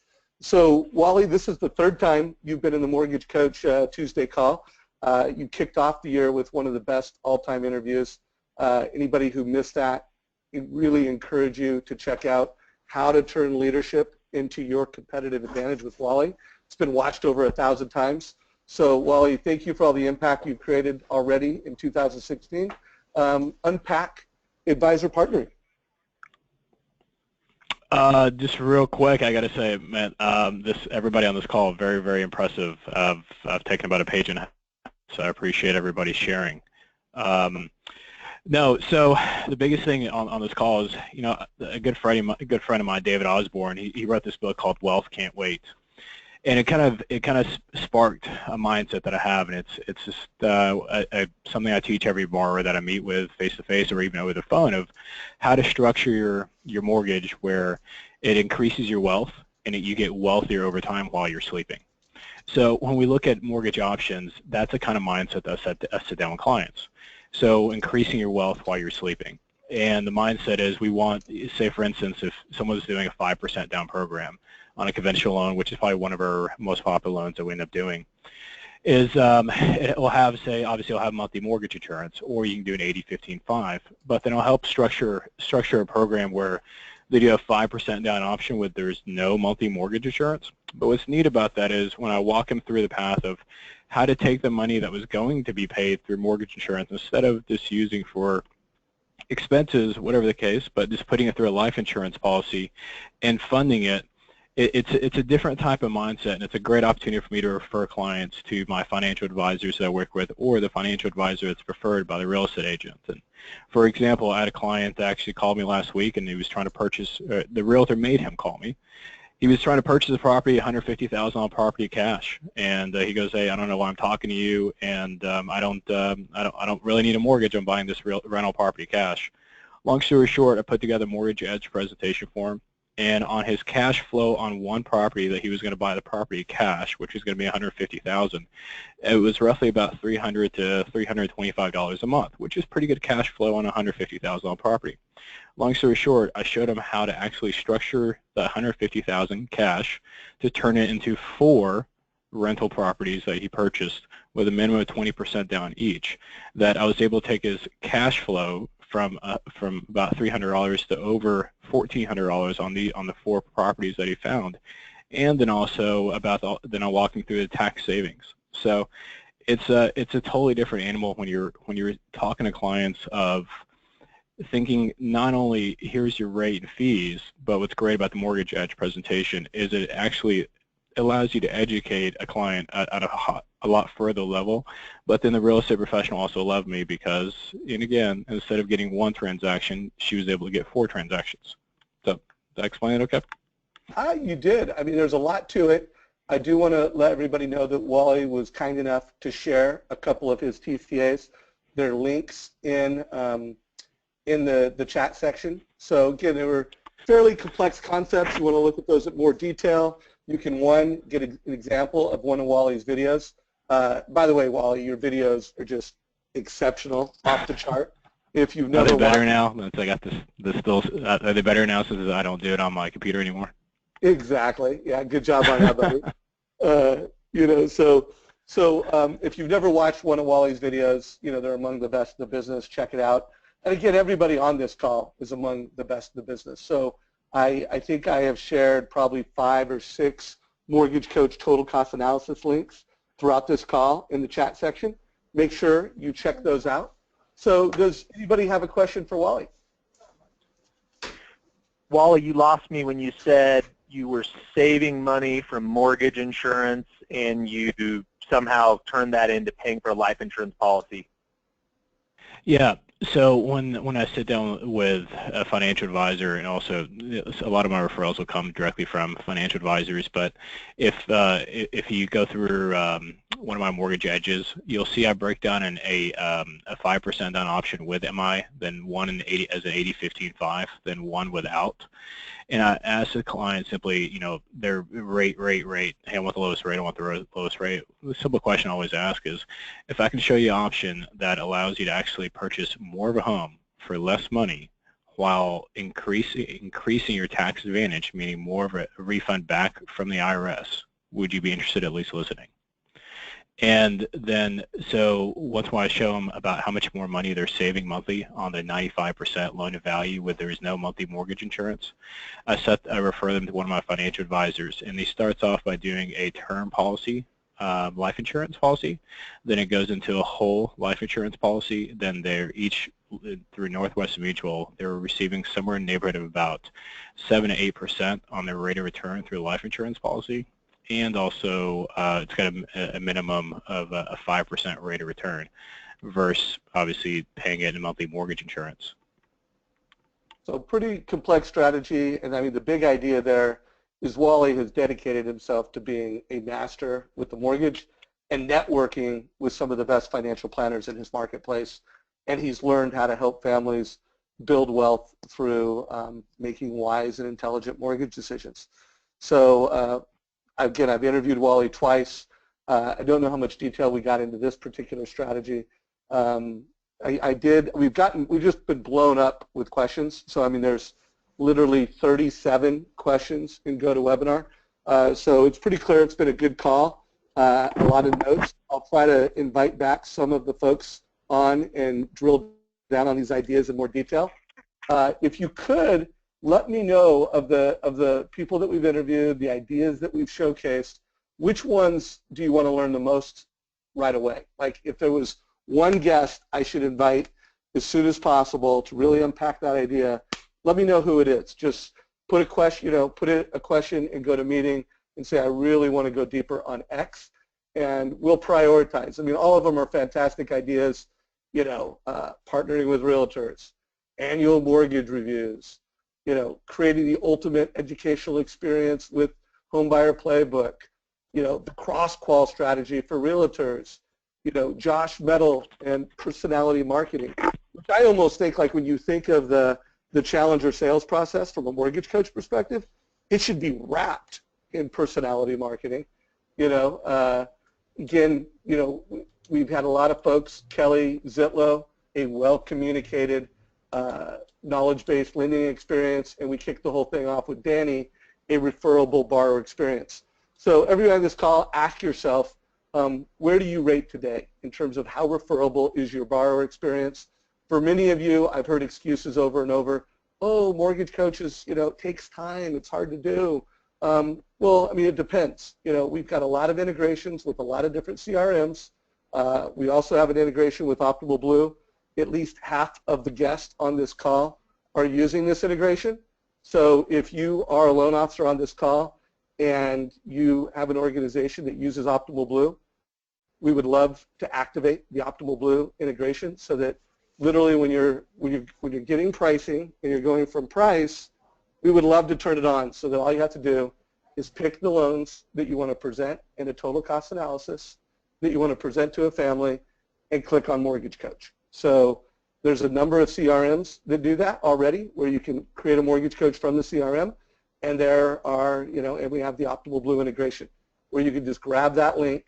So Wally, this is the third time you've been in the Mortgage Coach Tuesday call. You kicked off the year with one of the best all-time interviews. Anybody who missed that, I really encourage you to check out How to Turn Leadership into Your Competitive Advantage with Wally. It's been watched over 1,000 times. So Wally, thank you for all the impact you've created already in 2016. Unpack advisor partnering. Just real quick, I got to say, man, everybody on this call, very, very impressive. I've taken about a page and a half, so I appreciate everybody sharing. No, so the biggest thing on this call is, you know, a good friend of mine, David Osborne, he wrote this book called Wealth Can't Wait, and it kind of sparked a mindset that I have, and it's just something I teach every borrower that I meet with face to face or even over the phone, of how to structure your mortgage where it increases your wealth and you get wealthier over time while you're sleeping. So when we look at mortgage options, that's the kind of mindset that I sit down with clients. So increasing your wealth while you're sleeping. And the mindset is, we want, say for instance, if someone's doing a 5% down program on a conventional loan, which is probably one of our most popular loans that we end up doing, is it will have, say, obviously it'll have monthly mortgage insurance, or you can do an 80-15-5, but then it'll help structure a program where they do a 5% down option with there's no monthly mortgage insurance. But what's neat about that is when I walk them through the path of how to take the money that was going to be paid through mortgage insurance, instead of just using for expenses, whatever the case, but just putting it through a life insurance policy and funding it, it's a different type of mindset, and it's a great opportunity for me to refer clients to my financial advisors that I work with, or the financial advisor that's preferred by the real estate agent. And for example, I had a client that actually called me last week, and he was trying to purchase, the realtor made him call me. He was trying to purchase a property, $150,000 on property cash, and he goes, "Hey, I don't know why I'm talking to you, and I don't really need a mortgage. I'm buying this rental property cash." Long story short, I put together a mortgage edge presentation for him, and on his cash flow on one property that he was going to buy the property cash, which was going to be $150,000, it was roughly about $300 to $325 a month, which is pretty good cash flow on a $150,000 property. Long story short, I showed him how to actually structure the $150,000 cash to turn it into 4 rental properties that he purchased with a minimum of 20% down each. That I was able to take his cash flow from about $300 to over $1,400 on the 4 properties that he found, and then also then I'm walking through the tax savings. So it's a totally different animal when you're talking to clients of thinking not only here's your rate and fees, but what's great about the Mortgage Edge presentation is it actually allows you to educate a client at a lot further level. But then the real estate professional also loved me because, and again, instead of getting 1 transaction, she was able to get 4 transactions. So, did I explain it okay? You did. I mean, there's a lot to it. I do want to let everybody know that Wally was kind enough to share a couple of his TCAs. There are links in the chat section. So again, they were fairly complex concepts. You want to look at those in more detail. You can, one, get an example of one of Wally's videos. By the way, Wally, your videos are just exceptional, off the chart. If you've never Are they better watched, now? Since I got this still. Are they better now since I don't do it on my computer anymore? Exactly. Yeah, good job on that, buddy. You know, so if you've never watched one of Wally's videos, you know, they're among the best in the business. Check it out. And again, everybody on this call is among the best in the business. So I think I have shared probably 5 or 6 Mortgage Coach total cost analysis links throughout this call in the chat section. Make sure you check those out. So does anybody have a question for Wally? Wally, you lost me when you said you were saving money from mortgage insurance and you somehow turned that into paying for a life insurance policy. Yeah. So when I sit down with a financial advisor, and also a lot of my referrals will come directly from financial advisors, but if you go through one of my mortgage edges, you'll see I break down in a 5% down option with MI, then one in 80 as an 80-15-5, then one without. And I ask the client simply, you know, their rate. Hey, I want the lowest rate. I want the lowest rate. The simple question I always ask is, if I can show you an option that allows you to actually purchase more of a home for less money while increasing your tax advantage, meaning more of a refund back from the IRS, would you be interested at least listening? And then, so once I show them about how much more money they're saving monthly on the 95% loan to value with there is no monthly mortgage insurance, I refer them to one of my financial advisors, and he starts off by doing a term policy, life insurance policy, then it goes into a whole life insurance policy, then they're each, through Northwestern Mutual, they're receiving somewhere in the neighborhood of about 7 to 8% on their rate of return through a life insurance policy. And also it's got a minimum of a 5% rate of return versus obviously paying it in monthly mortgage insurance. So pretty complex strategy, and I mean the big idea there is Wally has dedicated himself to being a master with the mortgage and networking with some of the best financial planners in his marketplace, and he's learned how to help families build wealth through making wise and intelligent mortgage decisions. So again, I've interviewed Wally twice. I don't know how much detail we got into this particular strategy. We've just been blown up with questions. So I mean, there's literally 37 questions in GoToWebinar. So it's pretty clear it's been a good call. a lot of notes. I'll try to invite back some of the folks on and drill down on these ideas in more detail. If you could, let me know of the people that we've interviewed, the ideas that we've showcased, which ones do you want to learn the most right away? Like if there was one guest I should invite as soon as possible to really unpack that idea, let me know who it is. Just put a question, put a question and go to meeting and say, I really want to go deeper on X, and we'll prioritize. I mean, all of them are fantastic ideas, partnering with realtors, annual mortgage reviews, creating the ultimate educational experience with Homebuyer Playbook, the cross-qual strategy for realtors, JOSHMETTLE and personality marketing, which I almost think like when you think of the challenger sales process from a mortgage coach perspective, it should be wrapped in personality marketing. Again, we've had a lot of folks, Kelly, Zitlow, a well-communicated, knowledge-based lending experience, and we kicked the whole thing off with Dany, a referable borrower experience. So everyone on this call, ask yourself, where do you rate today in terms of how referable is your borrower experience? For many of you, I've heard excuses over and over. Oh, mortgage coaches, it takes time. It's hard to do. Well, I mean, it depends. We've got a lot of integrations with a lot of different CRMs. We also have an integration with Optimal Blue. At least half of the guests on this call are using this integration. So if you are a loan officer on this call and you have an organization that uses Optimal Blue, we would love to activate the Optimal Blue integration so that literally when you're getting pricing and you're going from price, we would love to turn it on so that all you have to do is pick the loans that you want to present in a total cost analysis that you want to present to a family and click on Mortgage Coach. So there's a number of CRMs that do that already where you can create a mortgage coach from the CRM, and there are, and we have the Optimal Blue integration where you can just grab that link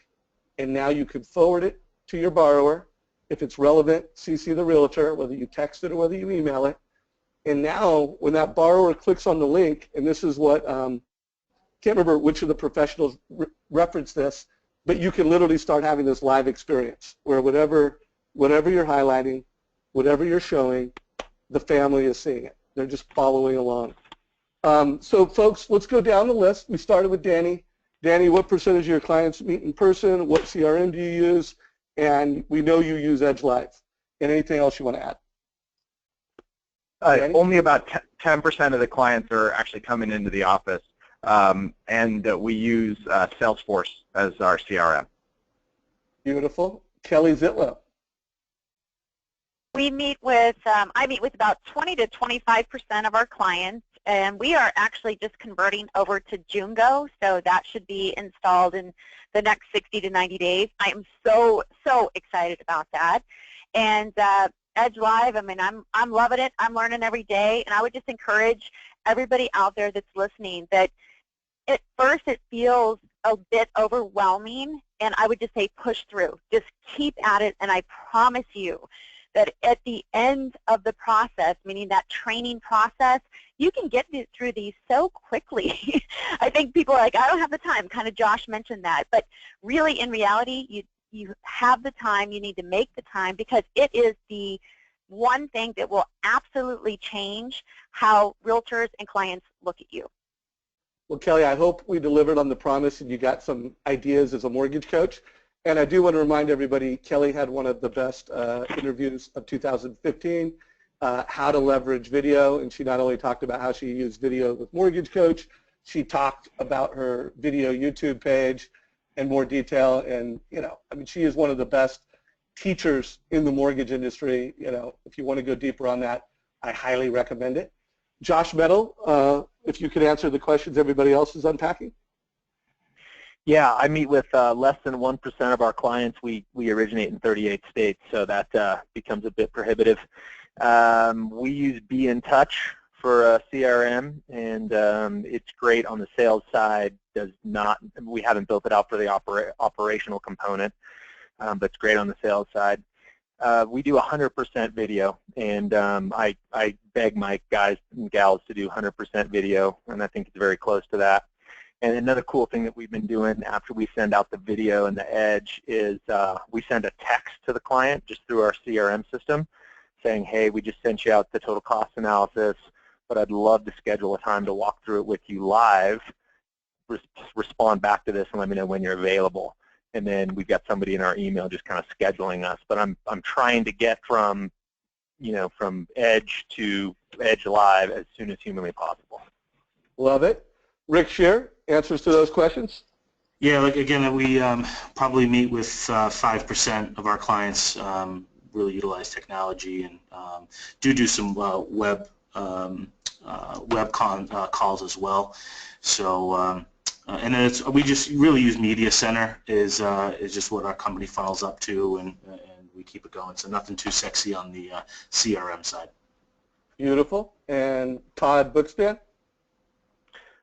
and now you can forward it to your borrower. If it's relevant, CC the realtor, whether you text it or whether you email it. And now when that borrower clicks on the link, and this is what, can't remember which of the professionals referenced this, but you can literally start having this live experience where whatever you're highlighting, whatever you're showing, the family is seeing it. They're just following along. So folks, let's go down the list. We started with Dany. Dany, what percentage of your clients meet in person? What CRM do you use? And we know you use Edge Live. And anything else you want to add? Only about 10% of the clients are actually coming into the office, and we use Salesforce as our CRM. Beautiful. Kelly, Zitlow. We meet with, I meet with about 20 to 25% of our clients, and we are actually just converting over to Jungo, so that should be installed in the next 60 to 90 days. I am so excited about that. And Edge Live, I mean, I'm loving it. I'm learning every day, and I would just encourage everybody out there that's listening that at first it feels a bit overwhelming, and I would just say push through. Just keep at it, and I promise you that at the end of the process, meaning that training process, you can get through these so quickly. I think people are like, I don't have the time. Kind of Josh mentioned that. But really, in reality, you have the time. You need to make the time because it is the one thing that will absolutely change how realtors and clients look at you. Well, Kelly, I hope we delivered on the promise and you got some ideas as a mortgage coach. And I do want to remind everybody, Kelly had one of the best interviews of 2015, how to leverage video. And she not only talked about how she used video with Mortgage Coach, she talked about her video YouTube page in more detail. And, I mean, she is one of the best teachers in the mortgage industry. If you want to go deeper on that, I highly recommend it. Josh Mettle, if you could answer the questions everybody else is unpacking. Yeah, I meet with less than 1% of our clients. We originate in 38 states, so that becomes a bit prohibitive. We use Be in Touch for CRM, and it's great on the sales side. We haven't built it out for the operational component, but it's great on the sales side. We do 100% video, and I beg my guys and gals to do 100% video, and I think it's very close to that. And another cool thing that we've been doing after we send out the video and the edge is we send a text to the client just through our CRM system saying, hey, we just sent you out the total cost analysis, but I'd love to schedule a time to walk through it with you live. Respond back to this and let me know when you're available. And then we've got somebody in our email just kind of scheduling us. But I'm trying to get from, from edge to edge live as soon as humanly possible. Love it. Rick Scherer, answers to those questions? Yeah, like again, we probably meet with 5% of our clients really utilize technology and do some web calls as well. So and then we just really use Media Center is just what our company funnels up to, and we keep it going. So nothing too sexy on the CRM side. Beautiful. And Todd Bookspan?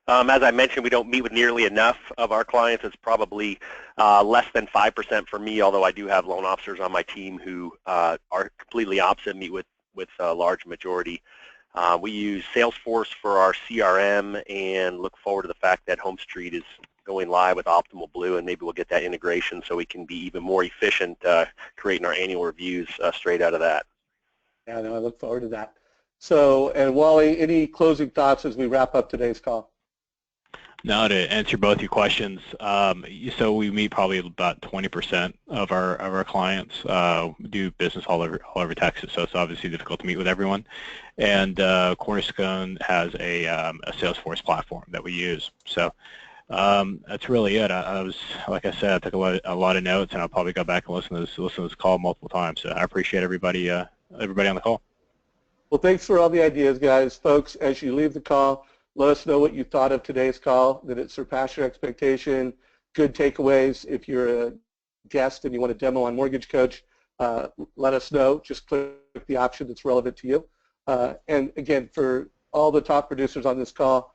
As I mentioned, we don't meet with nearly enough of our clients. It's probably less than 5% for me, although I do have loan officers on my team who are completely opposite, meet with a large majority. We use Salesforce for our CRM and look forward to the fact that Home Street is going live with Optimal Blue, and maybe we'll get that integration so we can be even more efficient creating our annual reviews straight out of that. Yeah, no, I look forward to that. So, and Wally, any closing thoughts as we wrap up today's call? No, to answer both your questions, so we meet probably about 20% of our clients. We do business all over Texas, so it's obviously difficult to meet with everyone. And Cornerstone has a Salesforce platform that we use. So that's really it. I was, like I said, I took a lot of notes, and I'll probably go back and listen to this call multiple times. So I appreciate everybody on the call. Well, thanks for all the ideas, guys. Folks, as you leave the call, let us know what you thought of today's call, that it surpassed your expectation, good takeaways. If you're a guest and you want a demo on Mortgage Coach, let us know. Just click the option that's relevant to you. And again, for all the top producers on this call,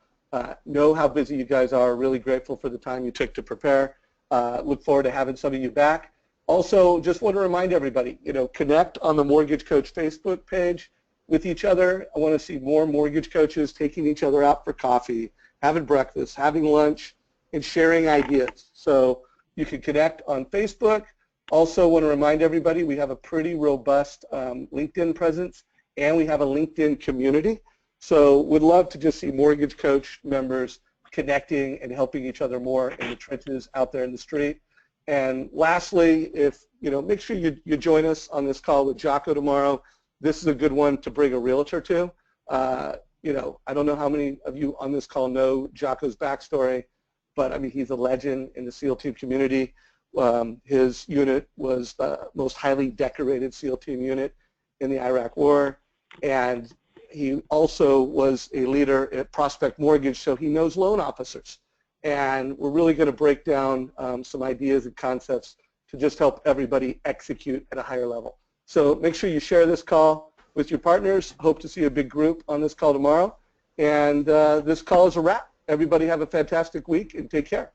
know how busy you guys are. Really grateful for the time you took to prepare. Look forward to having some of you back. Also, just want to remind everybody, connect on the Mortgage Coach Facebook page with each other. I want to see more mortgage coaches taking each other out for coffee, having breakfast, having lunch, and sharing ideas. So you can connect on Facebook. Also want to remind everybody we have a pretty robust LinkedIn presence, and we have a LinkedIn community. So would love to just see Mortgage Coach members connecting and helping each other more in the trenches out there in the street. And lastly, make sure you join us on this call with Jocko tomorrow. This is a good one to bring a realtor to. I don't know how many of you on this call know Jocko's backstory, but I mean, he's a legend in the SEAL team community. His unit was the most highly decorated SEAL team unit in the Iraq War, and he also was a leader at Prospect Mortgage, so he knows loan officers. And we're really going to break down some ideas and concepts to just help everybody execute at a higher level. So make sure you share this call with your partners. Hope to see a big group on this call tomorrow. And this call is a wrap. Everybody have a fantastic week and take care.